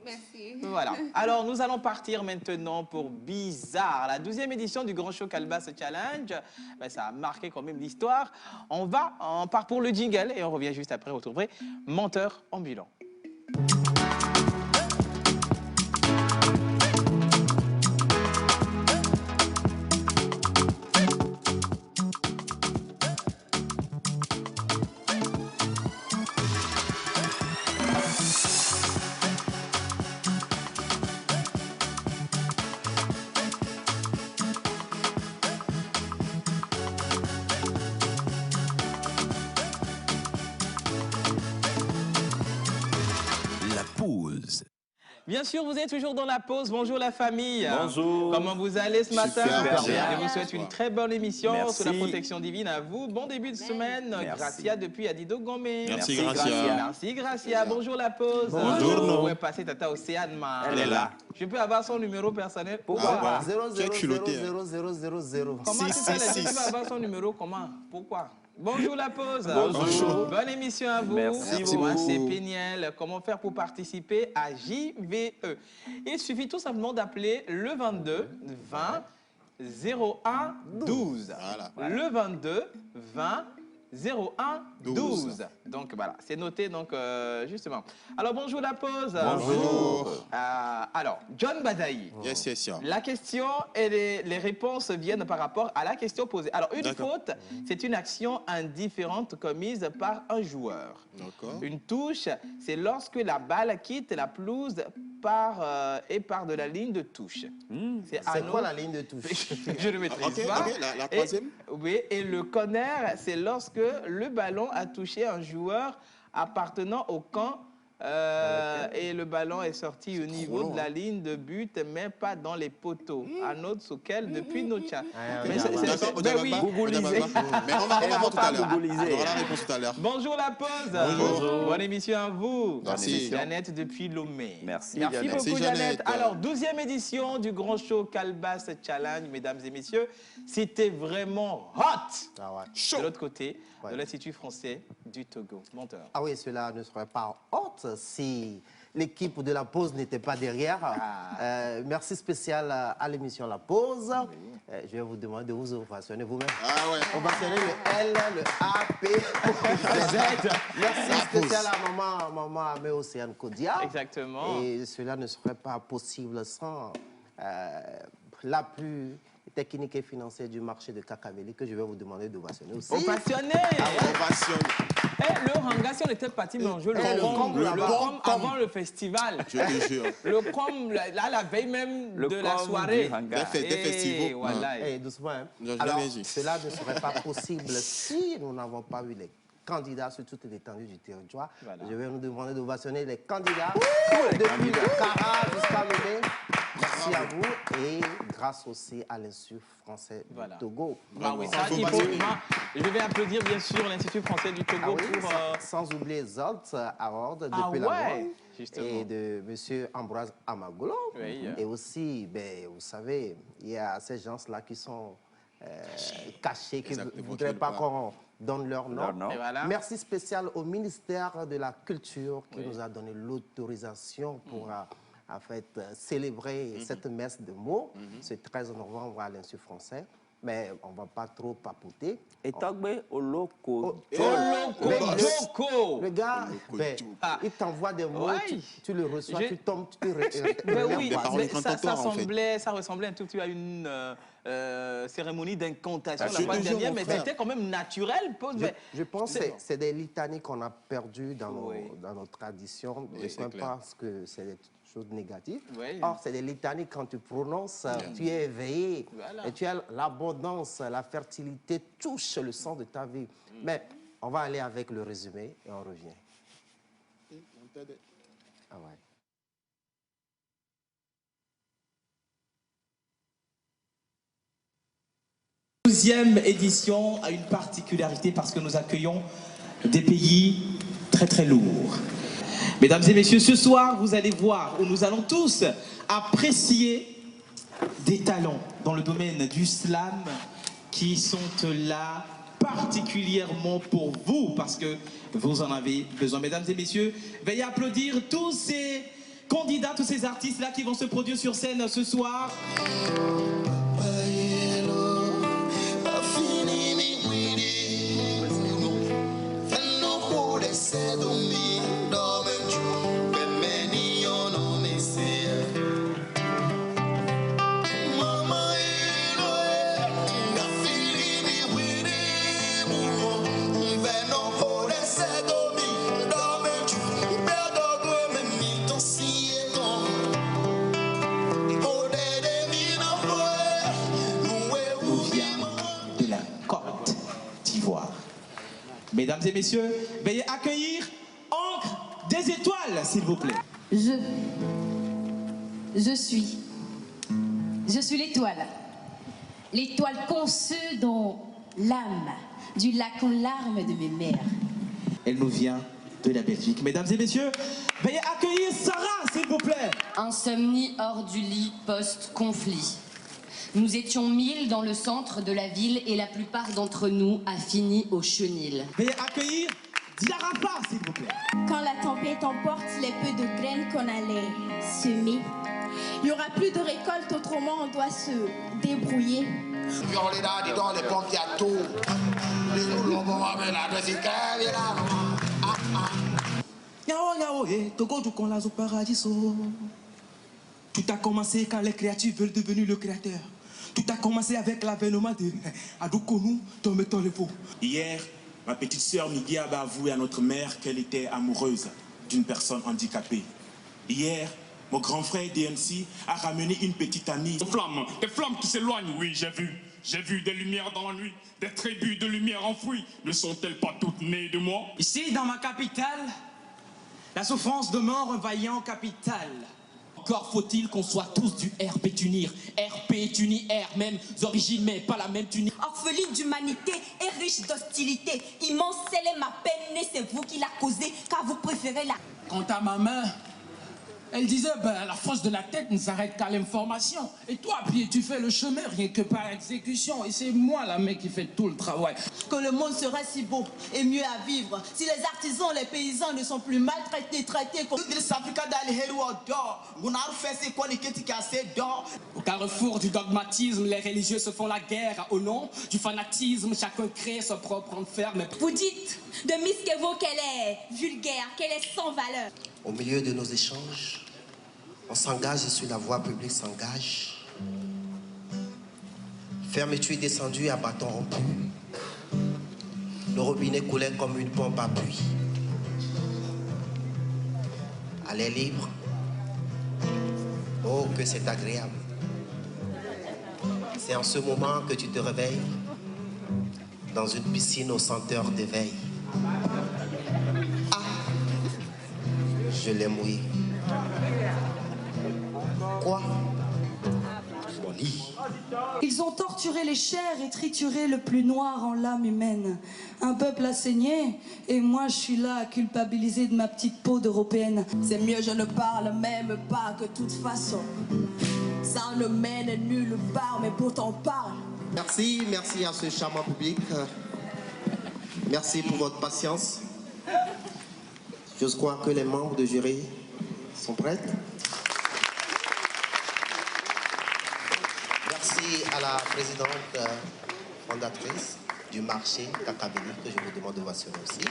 Merci. Voilà. Alors, nous allons partir maintenant pour Bizarre, la 12e édition du Grand Show Calbas Challenge. Ben, ça a marqué quand même l'histoire. On part pour le jingle et on revient juste après. Retrouver Menteur ambulant. Bien sûr, vous êtes toujours dans la pause. Bonjour la famille. Bonjour. Comment vous allez ce matin? Super bien. Je vous souhaite une très bonne émission. Merci. Sous la protection divine à vous. Bon début de semaine. Merci. Gracia depuis Adido Gomé. Merci, Gracia. Merci, Gracia. Bonjour la pause. Bonjour. Où est passée Tata Océane? Elle est là. Je peux avoir son numéro personnel? Pourquoi pas? 0 0 0 0 0 0 0. Comment tu peux avoir son numéro? Comment? Pourquoi? Bonjour la pause. Bonjour. Bonne émission à vous. Merci beaucoup. beaucoup. C'est Péniel. Comment faire pour participer à JVE? Il suffit tout simplement d'appeler le 22 20 01 12. Voilà. Le 22 20 01 12. Donc voilà, c'est noté donc justement. Alors bonjour la pause. Bonjour. Alors John Badaï. Yes, yes, yes. La question et les réponses viennent par rapport à la question posée. Alors une faute, c'est une action indifférente commise par un joueur. Une touche, c'est lorsque la balle quitte la pelouse et part de la ligne de touche. C'est quoi la ligne de touche? Je ne maîtrise pas. La troisième. Oui, et le corner, c'est lorsque le ballon a touché un joueur appartenant au camp et le ballon est sorti au niveau de la ligne de but, mais pas dans les poteaux. Un autre Soukel depuis Nocha. Mais oui, mais on va voir tout à l'heure. On aura la réponse tout à l'heure. Bonjour la pause. Bonjour. Bonne émission à vous. Merci. Jeannette depuis Lomé. Merci. Merci beaucoup Merci, Jeannette. Jeannette. Alors, 12e édition du Grand Show Calbas Challenge, mesdames et messieurs. C'était vraiment hot. Chaud. De l'autre côté, de l'Institut français du Togo. Menteur. Ah oui, cela ne serait pas honte si l'équipe de la pause n'était pas derrière. Merci spécial à l'émission La Pause. Je vais vous demander de vous ovationner vous-même. Ah ouais. Ovationner le L, le A, P, le Z. Merci spécial à maman Amé Océane Kodia. Exactement. Et cela ne serait pas possible sans l'appui technique et financière du marché de Kakaveli que je vais vous demander d'ovationner aussi. Ovationner. Ovation. Le Ranga, si on était parti manger le prom avant le festival. Je te jure. Le prom, là, la veille même de la soirée. Des festivals. Voilà. Doucement. Hein. Alors, cela ne serait pas possible si nous n'avons pas eu les candidats sur toute l'étendue du territoire. Voilà. Je vais nous demander d'ovationner les candidats depuis le Cara jusqu'à Lomé. Merci à vous et grâce aussi à l'Institut français du Togo. Oui, ça, je vais applaudir bien sûr l'Institut français du Togo pour... Sans oublier Zolt Award depuis la Loi et de M. Ambroise Amagolo. Et aussi, ben, vous savez, il y a ces gens-là qui sont cachés, qui ne voudraient pas qu'on donne leur nom. Voilà. Merci spécial au ministère de la Culture qui nous a donné l'autorisation pour... en fait, célébrer cette messe de mots ce 13 novembre à l'Institut français. Mais on ne va pas trop papoter. Et Togbe au loco. Le gars, il t'envoie des mots, tu le reçois, tu tombes, tu te ça ressemblait un tout petit peu à une cérémonie d'incantation la fois dernière, mais c'était quand même naturel. Je pense que c'est des litanies qu'on a perdues dans nos traditions. Je pense que c'est des choses négatives. Or, c'est des litanies, quand tu prononces, tu es éveillé, et tu as l'abondance, la fertilité, touche le sang de ta vie. Mais on va aller avec le résumé et on revient. Ah ouais. deuxième édition a une particularité parce que nous accueillons des pays très très lourds. Mesdames et messieurs, ce soir, vous allez voir où nous allons tous apprécier des talents dans le domaine du slam qui sont là particulièrement pour vous parce que vous en avez besoin. Mesdames et messieurs, veuillez applaudir tous ces candidats, tous ces artistes-là qui vont se produire sur scène ce soir. Mesdames et messieurs, veuillez accueillir Encre des étoiles, s'il vous plaît. Je suis l'étoile. L'étoile conçue dans l'âme du lac aux larmes de mes mères. Elle nous vient de la Belgique. Mesdames et messieurs, veuillez accueillir Sarah, s'il vous plaît. Insomnie hors du lit post-conflit. Nous étions 1000 dans le centre de la ville et la plupart d'entre nous a fini au chenil. Veuillez accueillir Diarapa, s'il vous plaît. Quand la tempête emporte les peu de graines qu'on allait semer, il n'y aura plus de récolte, autrement on doit se débrouiller. Tout a commencé quand les créatures veulent devenir le créateur. Tout a commencé avec l'avènement de Adoukonou, Tometo Levo. Hier, ma petite sœur Miguel a avoué à notre mère qu'elle était amoureuse d'une personne handicapée. Hier, mon grand frère DMC a ramené une petite amie. Des flammes qui s'éloignent, oui, j'ai vu. J'ai vu des lumières dans la nuit, des tribus de lumière enfouies. Ne sont-elles pas toutes nées de moi? Ici, dans ma capitale, la souffrance demeure un vaillant capital. Encore faut-il qu'on soit tous du RP Tunir. RP Tunir, R, mêmes origines, mais pas la même Tunir. Orpheline d'humanité et riche d'hostilité. Immense, elle est ma peine, c'est vous qui la causez, car vous préférez la... Quant à ma main, elle disait, ben, la force de la tête ne s'arrête qu'à l'information. Et toi, puis tu fais le chemin rien que par exécution. Et c'est moi, la main, qui fait tout le travail. Que le monde serait si beau et mieux à vivre si les artisans, les paysans ne sont plus maltraités, traités comme... Au carrefour du dogmatisme, les religieux se font la guerre. Au nom du fanatisme, chacun crée son propre enfer. Mais... Vous dites de Miss Kevo qu'elle est vulgaire, qu'elle est sans valeur. Au milieu de nos échanges, on s'engage sur la voie publique, s'engage. Fermeture descendue à bâton rompu. Le robinet coulait comme une pompe à puits. À l'air libre, oh que c'est agréable. C'est en ce moment que tu te réveilles dans une piscine aux senteurs d'éveil. Je l'ai mouillé. Quoi? Mon lit. Ils ont torturé les chairs et trituré le plus noir en l'âme humaine. Un peuple a saigné et moi je suis là à culpabiliser de ma petite peau d'européenne. C'est mieux, je ne parle même pas que toute façon. Ça ne mène nulle part, mais pourtant on parle. Merci, merci à ce charmant public. Merci pour votre patience. Je crois que les membres de jury sont prêts. Merci à la présidente fondatrice du marché Kakabili, que je vous demande de ovationner aussi.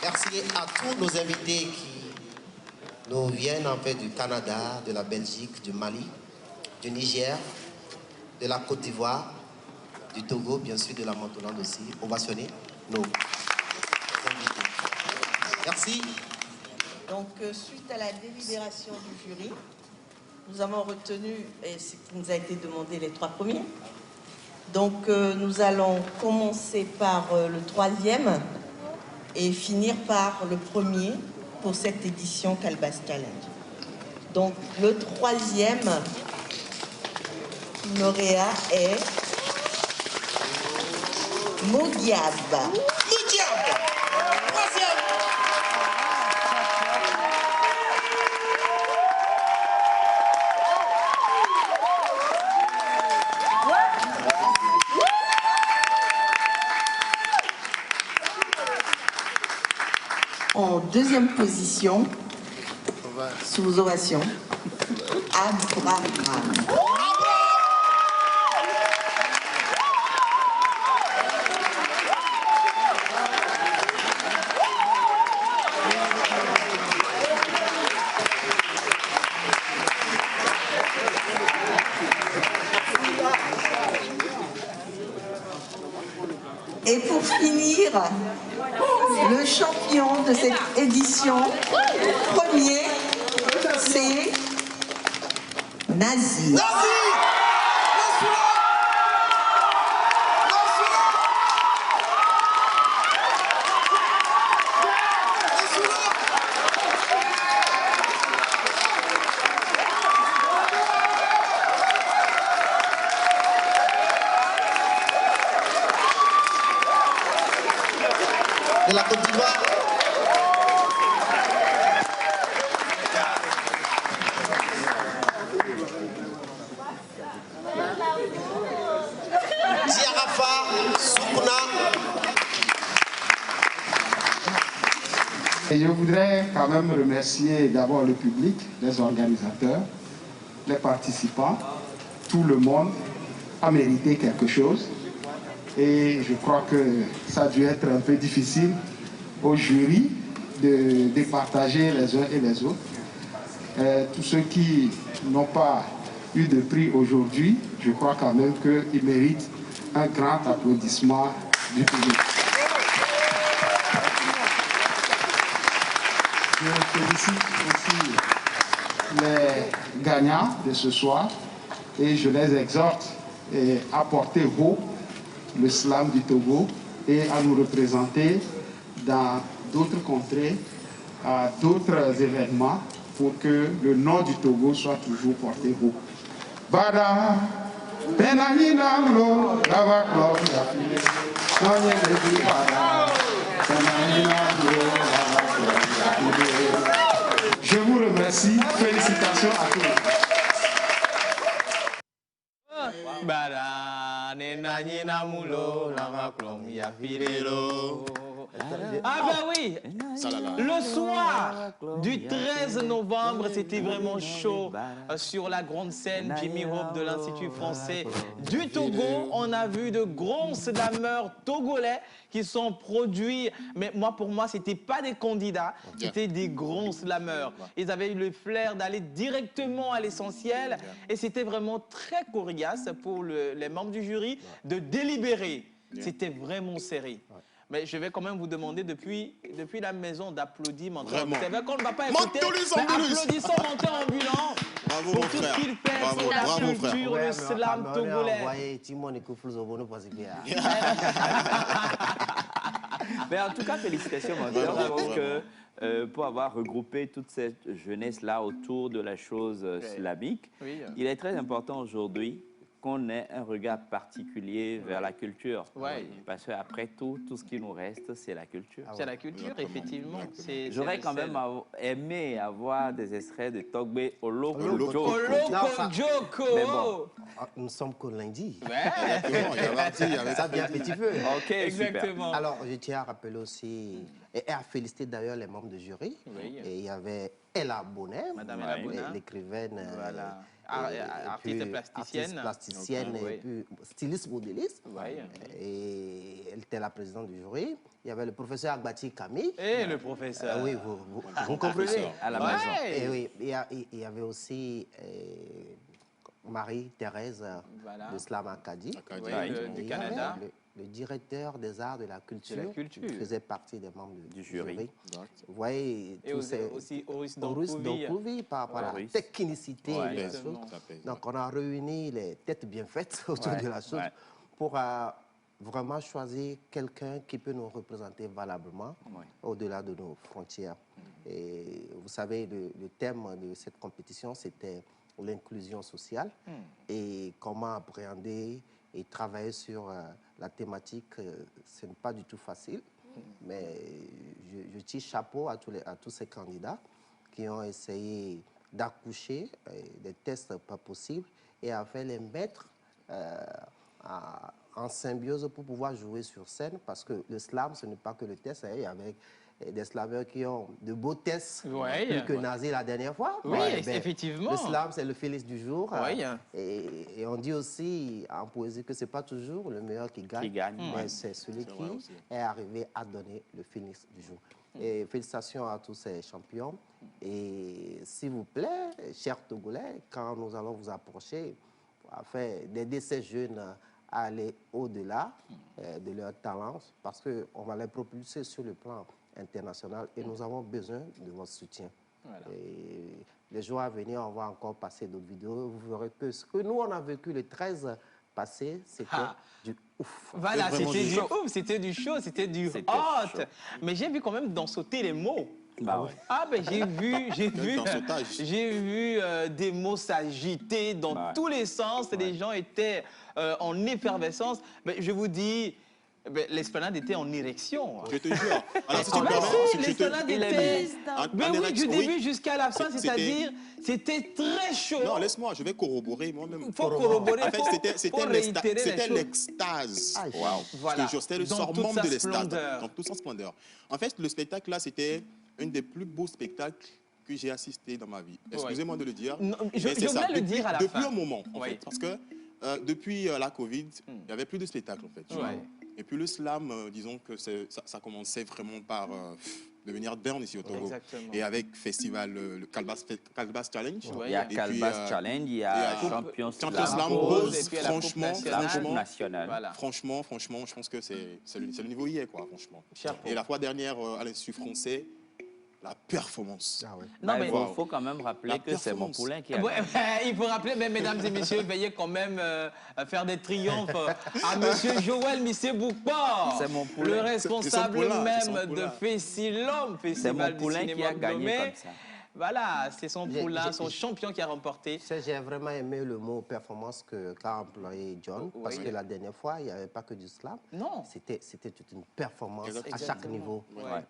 Merci à tous nos invités qui nous viennent en fait du Canada, de la Belgique, du Mali, du Niger, de la Côte d'Ivoire, du Togo, bien sûr de la Montolande aussi. Ovationner nos invités. Merci. Donc, suite à la délibération du jury, nous avons retenu, et ce qui nous a été demandé, les 3 premiers. Donc, nous allons commencer par le 3e et finir par le 1er pour cette édition Calebasse Challenge. Donc, le 3e lauréat est... Mogiab. Mogiab. Troisième. En deuxième position, sous vos ovations, Abraham. Et pour finir, le champion de cette édition, premier, c'est Nazi. De la Côte d'Ivoire. Diarafa Soukouna. Et je voudrais quand même remercier d'abord le public, les organisateurs, les participants. Tout le monde a mérité quelque chose. Et je crois que ça a dû être un peu difficile au jury de départager les uns et les autres. Tous ceux qui n'ont pas eu de prix aujourd'hui, je crois quand même qu'ils méritent un grand applaudissement du public. Je félicite aussi les gagnants de ce soir et je les exhorte à porter haut le slam du Togo et à nous représenter dans d'autres contrées, à d'autres événements pour que le nom du Togo soit toujours porté haut. Bada, Benanino, Lavaclo, je vous remercie, félicitations à tous. Ah ben oui, le soir du 13 novembre, c'était vraiment chaud sur la grande scène Jimmy Hope de l'Institut français du Togo. On a vu de grands slameurs togolais qui sont produits, mais pour moi, c'était pas des candidats, c'était des grands slameurs. Ils avaient eu le flair d'aller directement à l'essentiel et c'était vraiment très coriace pour les membres du jury de délibérer. C'était vraiment serré. Mais je vais quand même vous demander depuis la maison d'applaudir Menteur. Vous savez qu'on ne va pas écouter, mais applaudissons Menteur ambulant pour tout ce qu'il fait pour la culture, le slam togolais. Mais en tout cas, félicitations Menteur. Je pense que pour avoir regroupé toute cette jeunesse-là autour de la chose slamique, il est très important aujourd'hui qu'on ait un regard particulier vers la culture. Parce qu'après tout ce qui nous reste, c'est la culture. C'est la culture, effectivement. J'aurais quand même aimé avoir des extraits de Togbe Oloko Joko. Mais bon, nous sommes qu'au lundi. Ça vient un petit peu. Ok, exactement. Alors, je tiens à rappeler aussi, et à féliciter d'ailleurs les membres du jury. Et il y avait Ella Bonnet, l'écrivaine. Artiste plasticienne et puis styliste modéliste. Et elle était la présidente du jury. Il y avait le professeur Agbati Camille. Et le professeur. Oui, vous comprenez. À la maison. Et oui, il y avait aussi Marie-Thérèse de Slam Acadie. Du Canada. Le directeur des arts de la culture, faisait partie des membres du jury. Vous voyez, et aussi Horace Donkouvi par rapport à la technicité de la chose. Donc on a réuni les têtes bien faites autour de la chose pour vraiment choisir quelqu'un qui peut nous représenter valablement au-delà de nos frontières. Et vous savez, le thème de cette compétition, c'était l'inclusion sociale et comment appréhender et travailler sur la thématique, ce n'est pas du tout facile, mais je tire chapeau à tous ces candidats qui ont essayé d'accoucher des tests pas possibles et à faire les mettre en symbiose pour pouvoir jouer sur scène, parce que le slam, ce n'est pas que le test, il y avait des slameurs qui ont de beaux tests, plus que Nazi la dernière fois. Oui, effectivement. Le slam, c'est le Félix du jour. Oui. Et on dit aussi en poésie que ce n'est pas toujours le meilleur qui gagne, mais c'est celui qui est arrivé à donner le Félix du jour. Et félicitations à tous ces champions. Et s'il vous plaît, chers Togolais, quand nous allons vous approcher, d'aider ces jeunes à aller au-delà de leur talent, parce qu'on va les propulser sur le plan international et nous avons besoin de votre soutien. Voilà. Et les jours à venir, on va encore passer d'autres vidéos. Vous verrez que ce que nous, on a vécu le 13 passé, c'était du ouf. Voilà, c'était du ouf, c'était du chaud, c'était du hot. Mais j'ai vu quand même d'en sauter les mots. Bah ouais. Ah ben j'ai vu des mots s'agiter dans tous les sens. Les gens étaient en effervescence. Mais je vous dis, l'esplanade était en érection. Je te jure. Alors si tu me permets, l'esplanade était... Mais oui, du début jusqu'à la fin, c'est-à-dire, c'était très chaud. Non, laisse-moi, je vais corroborer moi-même. Il faut corroborer. En fait, c'était l'extase. Voilà. C'était le summum de l'extase, dans toute sa splendeur. En fait, le spectacle là, c'était un des plus beaux spectacles que j'ai assisté dans ma vie. Excusez-moi de le dire. Non, je voulais le dire à la fin. Depuis un moment, en fait. Parce que depuis la Covid, il n'y avait plus de spectacle, en fait. Et puis le slam, disons que ça commençait vraiment par devenir berne ici au Togo. Exactement. Et avec festival, le Calbas Challenge. Il y a Calbas Challenge, il y a Champions Slam Rose, franchement, franchement, je pense que c'est le niveau hier, quoi, franchement. Et la fois dernière, à l'Institut français, la performance. Non, mais il faut quand même rappeler que c'est mon poulain qui a gagné. Il faut rappeler, mais mesdames et messieurs, veuillez quand même faire des triomphes à monsieur Joël Missé-Boukpor, le responsable même de Fessilom, Festival du cinéma. Qui a gagné comme ça. Voilà, c'est son poulain, son champion qui a remporté. J'ai vraiment aimé le mot performance qu'a employé John, parce que la dernière fois, il n'y avait pas que du slam. Non. C'était toute une performance à chaque niveau.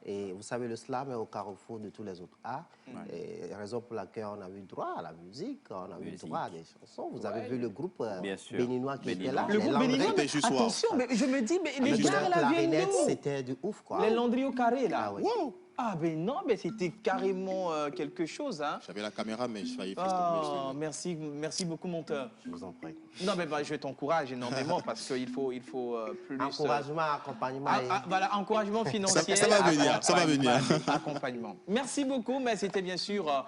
Et vous savez, le slam est au carrefour de tous les autres arts. Et raison pour laquelle on a eu droit à la musique, on a eu droit à des chansons. Vous avez vu le groupe béninois qui était là. Le groupe béninois, attention, mais je me dis, mais les gars, là, viennent nous. C'était du ouf, quoi. Les Landry au carré, là. Ah ben non, mais c'était carrément quelque chose. Hein. J'avais la caméra, mais je faillis faire tomber. Merci beaucoup, monteur. Je vous en prie. Non, mais je t'encourage énormément parce qu'il faut plus... Encouragement, accompagnement. Voilà, encouragement financier. Ça va venir, ça va venir. Accompagnement. Merci beaucoup, mais c'était bien sûr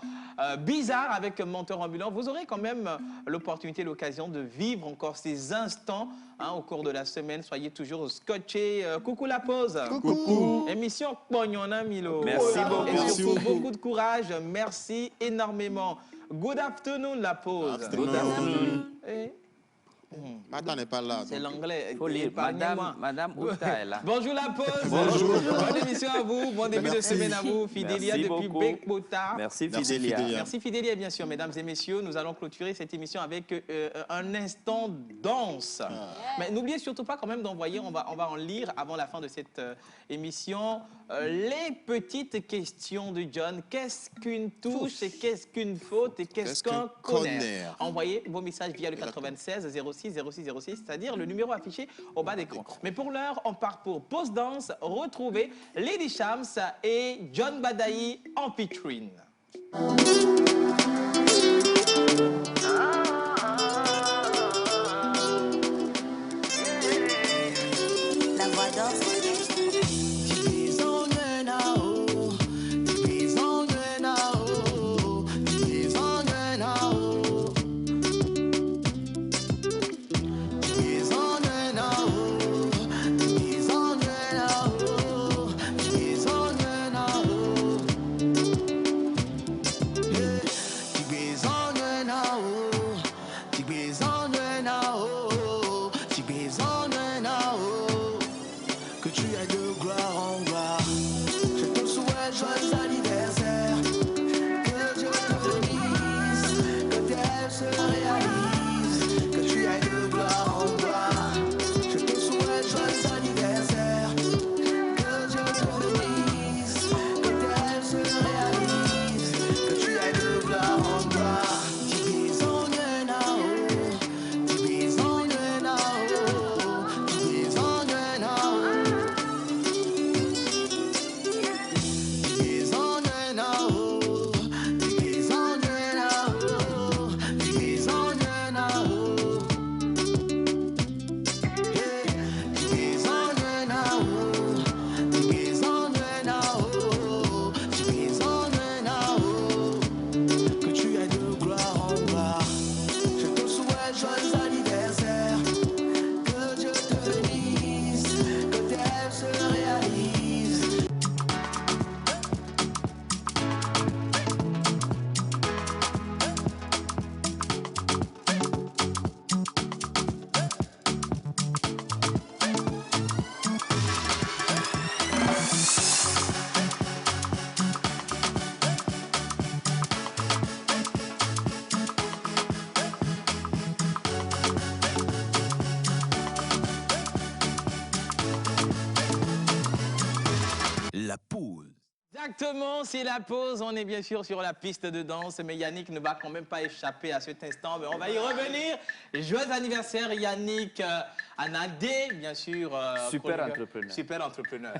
bizarre avec Menteur Ambulant. Vous aurez quand même l'opportunité, l'occasion de vivre encore ces instants au cours de la semaine. Soyez toujours scotchés. Coucou la pause. Coucou. Émission Pognona Milo. Merci beaucoup. Et surtout, beaucoup de courage. Merci énormément. Good afternoon, la pause. Good afternoon. Madame n'est pas là. C'est l'anglais. Il faut lire. Madame Outa est là. Bonjour la pause. Bonjour. Bonne émission à vous. Bon début de semaine à vous. Fidélia depuis Bekbota. Merci Fidélia. Merci Fidélia, bien sûr. Mesdames et messieurs, nous allons clôturer cette émission avec un instant danse. Mais n'oubliez surtout pas quand même d'envoyer, on va en lire avant la fin de cette émission, les petites questions de John. Qu'est-ce qu'une touche et qu'est-ce qu'une faute et qu'est-ce qu'un connaît? Envoyez vos messages via le 96 06 06 06, c'est-à-dire le numéro affiché au bas d'écran. Mais pour l'heure, on part pour Pause Danse. Retrouvez Lady Shams et John Badaï en featuring. La voix danse. la pause. Exactement, c'est la pause. On est bien sûr sur la piste de danse, mais Yannick ne va quand même pas échapper à cet instant. Mais on va y revenir. Joyeux anniversaire, Yannick Anadé, bien sûr. Super entrepreneur. Super entrepreneur.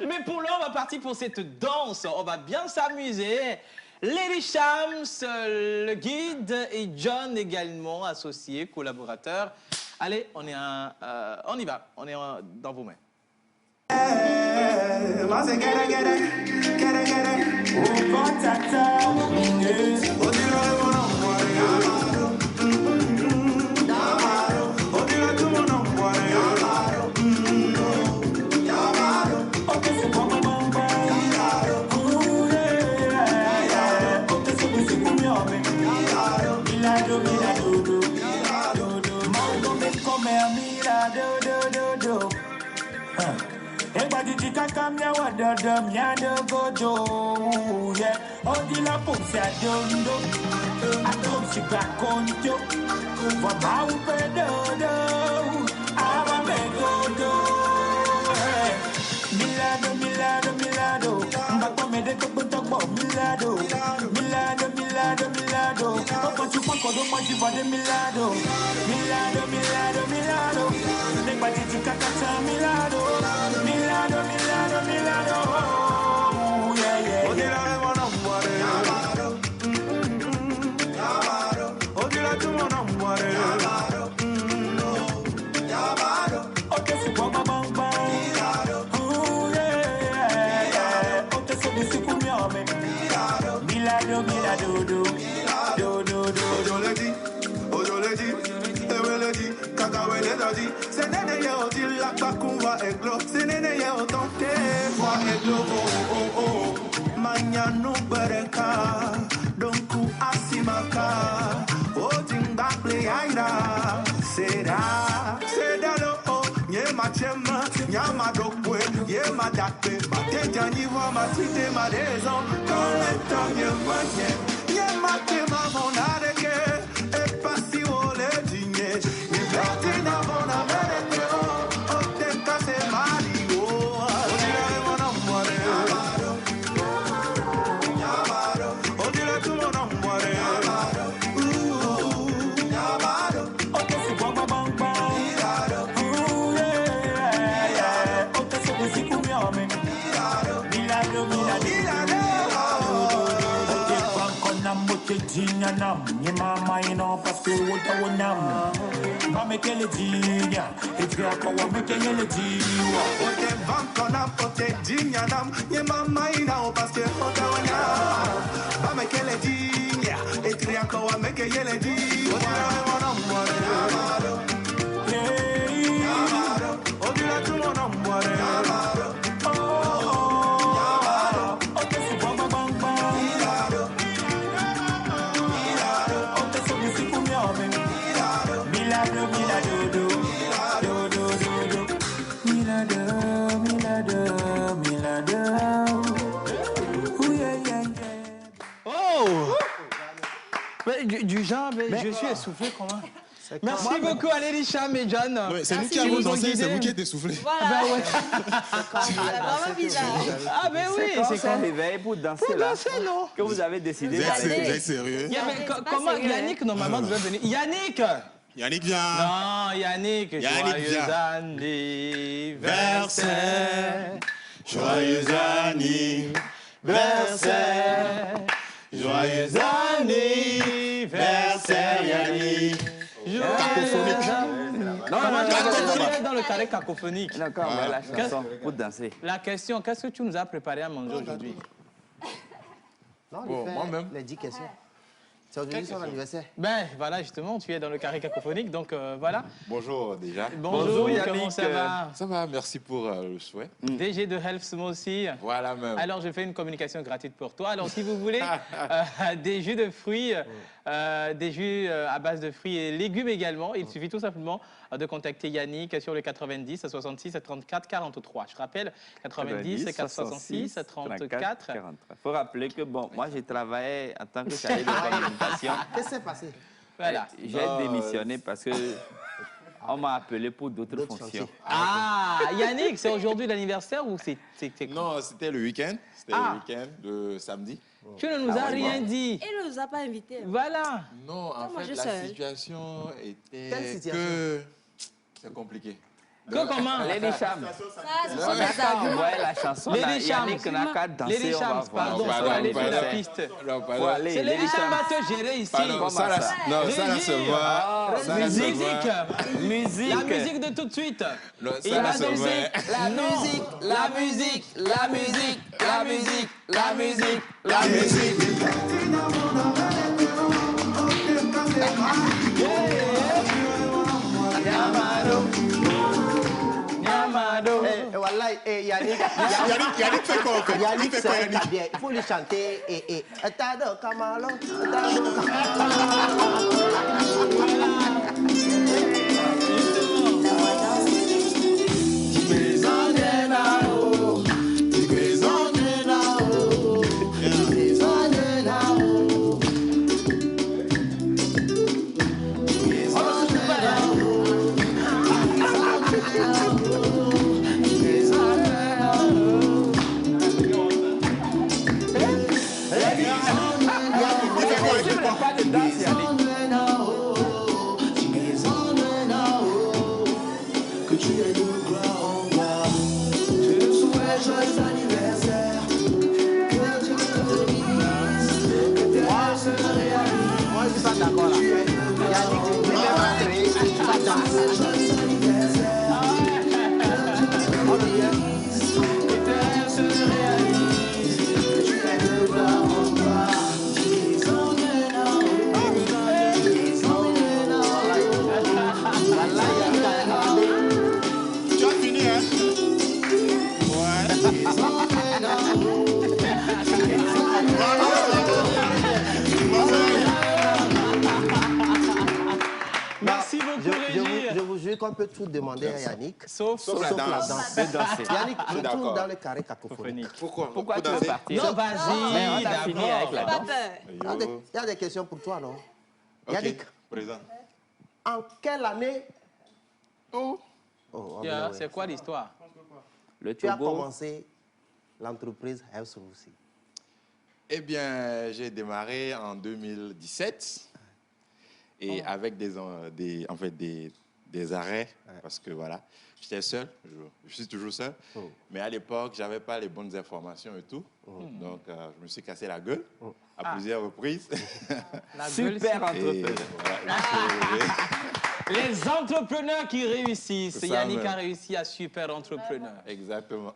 Mais pour l'heure, on va partir pour cette danse. On va bien s'amuser. Lady Shams, le guide, et John également, associé, collaborateur. Allez, on y va. On est dans vos mains. Du genre, je suis essoufflé comment? Merci beaucoup à Lady Shams et John. Ouais, c'est nous qui avons dansé, c'est vous qui êtes essoufflés. Voilà. Ben ouais. C'est vraiment bizarre. Ah ben oui, c'est quand on réveille pour danser pour là. Danser, non? Que vous avez décidé Vous êtes sérieux? Comment Yannick normalement devait venir? Yannick! Yannick vient. Non, Yannick, joyeux anniversaire. Joyeux anniversaire. Joyeux anniversaire, Yannick. Cacophonique. Non, dans le carré cacophonique. D'accord, la chanson pour danser. La question, qu'est-ce que tu nous as préparé à manger aujourd'hui? Non, moi-même. Les 10 questions. C'est aujourd'hui son anniversaire. Ben voilà, justement, tu es dans le carré cacophonique, donc voilà. Bonjour déjà. Bonjour Yannick, comment ça va? Ça va, merci pour le souhait. DG de Helps, moi aussi. Voilà même. Alors, je fais une communication gratuite pour toi. Alors, si vous voulez des jus de fruits, des jus à base de fruits et légumes également, il suffit tout simplement de contacter Yannick sur le 90 66 34 43. Je rappelle, 90 466 34 43. Il faut rappeler que, bon, moi, j'ai travaillé en tant que chargé de communication. Qu'est-ce qui s'est passé? Voilà. J'ai démissionné parce que On m'a appelé pour d'autres fonctions. Ah, Yannick, c'est aujourd'hui l'anniversaire ou c'est Non, c'était le week-end. C'était le week-end, le samedi. Tu ne nous as rien dit. Il ne nous a pas invités. Voilà. Non, en fait, la situation était que... C'est compliqué. Comment? Lady Cham. On a qu'à envoyer la chanson. Lady Cham, Lady Cham, pardon, il faut aller sur la piste. C'est Lady Cham va te gérer ici. Non, ça là seulement. Musique. Musique. La musique de tout de suite. Ça là seulement. La musique, la musique, la musique, la musique, la musique, la musique. Yannick fait quoi? Yannick c'est un bien. Il faut lui chanter et Tado Kamalo. Que tu es de gloire en gloire. Je te souhaite joyeux anniversaire. Que Dieu te bénisse. Que tes rêves se réalisent. Moi je suis pas d'accord là. Yannick, tu es pas danser. Joyeux anniversaire. Que Dieu te bénisse. Que tes rêves se réalisent. Que tu es de gloire en gloire. Tu as fini, hein? Merci beaucoup, Régis. Je vous jure qu'on peut tout demander à Yannick. Sauf la danse. Yannick, Je je tourne dans le carré cacophonique. Pourquoi tu veux partir? Non, vas-y, on a fini avec la danse. Il y a des questions pour toi, non? Yannick, présent. en quelle année c'est quoi l'histoire? Tu as commencé l'entreprise Health Solution? Eh bien, j'ai démarré en 2017 et avec des arrêts parce que voilà, j'étais seul, je suis toujours seul, mais à l'époque, je n'avais pas les bonnes informations et tout, donc je me suis cassé la gueule à plusieurs reprises. Super entrepreneur. Les entrepreneurs qui réussissent. Ça, Yannick a réussi à super entrepreneur. Exactement.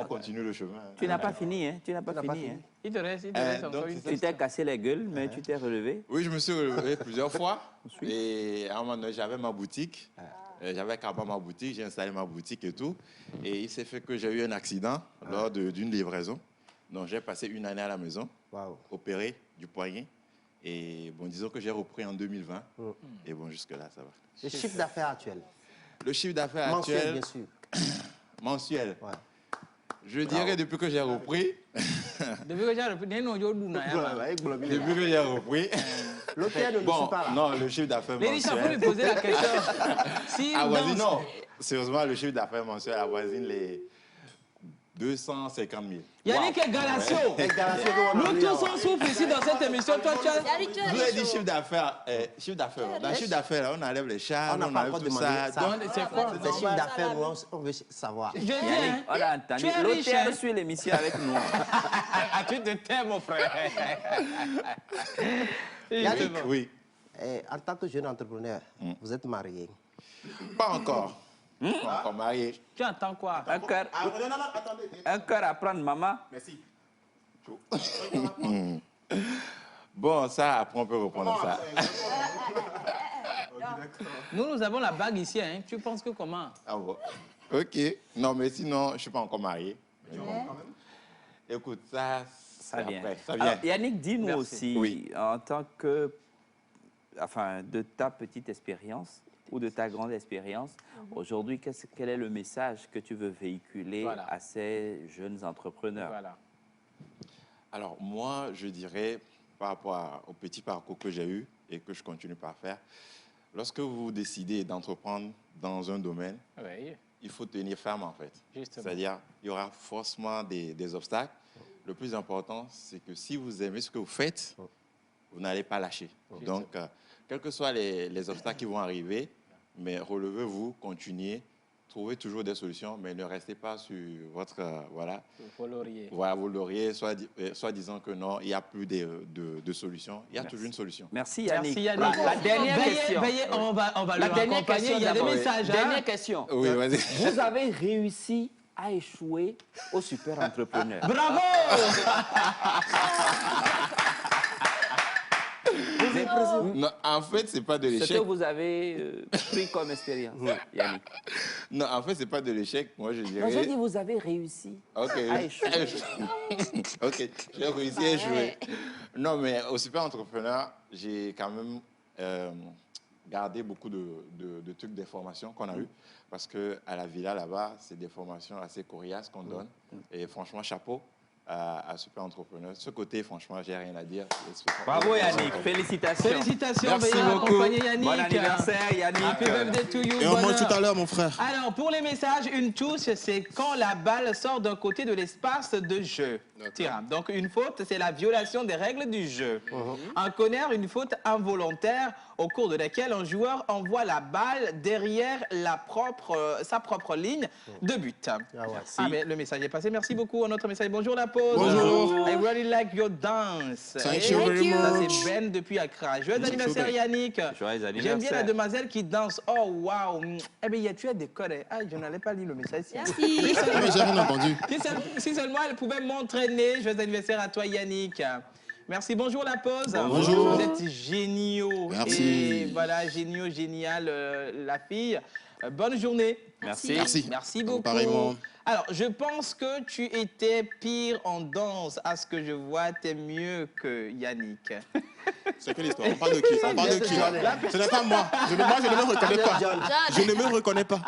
On continue le chemin. Tu n'as pas fini, hein? Tu n'as pas fini, hein? Il te reste encore une Tu t'es cassé la gueule, mais tu t'es relevé. Oui, je me suis relevé plusieurs fois. Et à un moment donné, j'avais ma boutique. J'avais carrément ma boutique, j'ai installé ma boutique et tout. Et il s'est fait que j'ai eu un accident lors d'une livraison. Donc j'ai passé une année à la maison, opéré du poignet. Et bon, disons que j'ai repris en 2020. Et bon, jusque-là, ça va. Le chiffre d'affaires actuel? Le chiffre d'affaires mensuel, actuel... bien sûr. Mensuel. Je dirais depuis que j'ai repris... Depuis que j'ai repris... Depuis que j'ai repris... L'hôtel ne suit pas là. Non, le chiffre d'affaires mensuel... Les riches, faut lui poser la question. Non, sérieusement, le chiffre d'affaires mensuel avoisine les 250 000. Yannick est Galatio. Nous tous on souffre ici dans cette émission. Toi, tu as... Je vous ai dit chiffre d'affaires. Dans le chiffre d'affaires, on enlève les chars, on enlève tout ça. C'est quoi? Le chiffre d'affaires, on veut savoir. Yannick, on a entendu. L'hôtel suit l'émission avec nous. Tu te tais, mon frère. Yannick, oui. En tant que jeune entrepreneur, vous êtes marié? Pas encore. Pas encore marié. Tu entends quoi? Un cœur. Un cœur à prendre, maman. Merci. Bon, ça, après, on peut reprendre ça. Nous avons la bague ici. Hein. Tu penses que comment? Ah bon. OK. Non, mais sinon, je ne suis pas encore marié. Écoute, ça vient. Après. Ça Alors, vient. Yannick, dis-nous aussi, en tant que... Enfin, de ta petite expérience ou de ta grande expérience, aujourd'hui, quel est le message que tu veux véhiculer à ces jeunes entrepreneurs? Alors, moi, je dirais, par rapport au petit parcours que j'ai eu et que je continue par faire, lorsque vous décidez d'entreprendre dans un domaine, il faut tenir ferme en fait. C'est-à-dire, il y aura forcément des obstacles. Le plus important, c'est que si vous aimez ce que vous faites, vous n'allez pas lâcher. Donc, quels que soient les obstacles qui vont arriver, mais relevez-vous, continuez, trouvez toujours des solutions, mais ne restez pas sur votre vos lauriers, soit disant que non, il n'y a plus de solutions. Il y a toujours une solution. Merci Yannick. Merci Yannick. La dernière question. On va la dernière question. Il y a des messages. Dernière question. Oui, vas-y. Vous avez réussi à échouer au super entrepreneur. Bravo. Non, en fait, c'est pas de l'échec. Ce que vous avez pris comme expérience, Yannick. Non, en fait, c'est pas de l'échec. Moi, je dirais... J'ai dit vous avez réussi à échouer. Ok, j'ai réussi à échouer. Non, mais au super entrepreneur, j'ai quand même gardé beaucoup de trucs, des formations qu'on a eues. Parce qu'à la villa, là-bas, c'est des formations assez coriaces qu'on donne. Et franchement, chapeau à super entrepreneur. Ce côté, franchement, j'ai rien à dire. Bravo Yannick, félicitations. Félicitations, merci beaucoup. Yannick. Bon anniversaire Yannick. Happy birthday to you. Et on mange tout à l'heure, mon frère. Alors, pour les messages, une touche, c'est quand la balle sort d'un côté de l'espace de jeu. Donc, une faute, c'est la violation des règles du jeu. Un corner, une faute involontaire au cours de laquelle un joueur envoie la balle derrière sa propre ligne de but. Mais le message est passé. Merci beaucoup. Un autre message. Bonjour la pause. Bonjour. I really like your dance. Thank you very much. Ça, c'est Ben depuis Accra. Joyeux anniversaire Yannick. Joyeux anniversaire. J'aime bien la demoiselle qui danse. Oh, waouh. Eh bien, tu as des codes. Ah, je n'allais pas lire le message. Merci. J'ai rien entendu. Si seulement elle pouvait m'entraîner. Joyeux anniversaire à toi Yannick. Merci, bonjour la pause. Bonjour. Vous êtes géniaux. Merci. Et voilà, géniaux, génial, la fille. Bonne journée. Merci. Merci beaucoup. Pareillement. Alors, je pense que tu étais pire en danse. À ce que je vois, tu es mieux que Yannick. C'est quelle histoire? On parle de qui? On parle de qui là? Ce n'est pas moi. Moi, je ne me reconnais pas. Je ne me reconnais pas.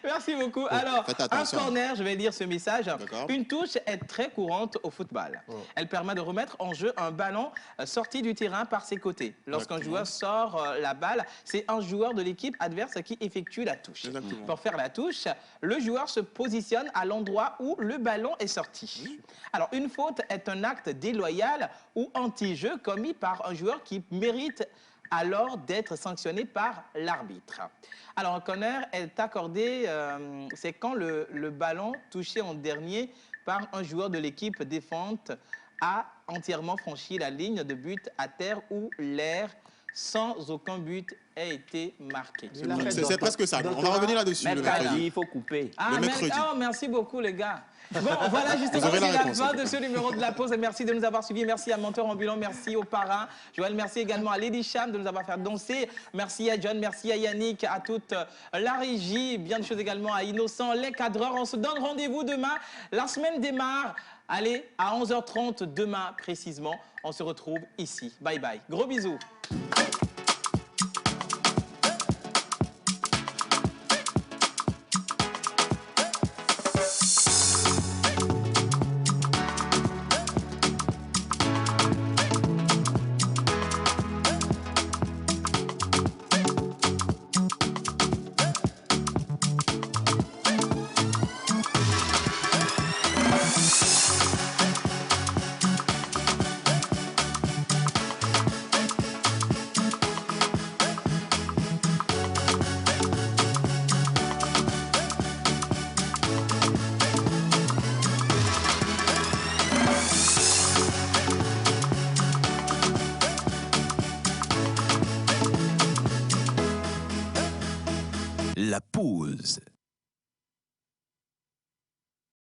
Merci beaucoup. Alors, un corner, je vais lire ce message. Une touche est très courante au football. Elle permet de remettre en jeu un ballon sorti du terrain par ses côtés. Lorsqu'un joueur sort la balle, c'est un joueur de l'équipe adverse qui effectue la touche. Pour faire la touche, le joueur se positionne à l'endroit où le ballon est sorti. Alors, une faute est un acte déloyal ou anti-jeu commis par un joueur qui mérite alors d'être sanctionné par l'arbitre. Alors, un corner est accordé, c'est quand le ballon touché en dernier par un joueur de l'équipe défendante a entièrement franchi la ligne de but à terre ou l'air sans aucun but ait été marqué. C'est presque ça. On va revenir là-dessus le mercredi. Il faut couper. Le mercredi. Merci beaucoup, les gars. Bon, voilà, justement, c'est la fin de ce numéro de la pause. Merci de nous avoir suivis. Merci à Menteur Ambulant. Merci aux parrains. Joël, merci également à Lady Cham de nous avoir fait danser. Merci à John, merci à Yannick, à toute la régie. Bien de choses également à Innocent, les cadreurs. On se donne rendez-vous demain. La semaine démarre. Allez, à 11h30 demain précisément. On se retrouve ici. Bye bye. Gros bisous. La pause.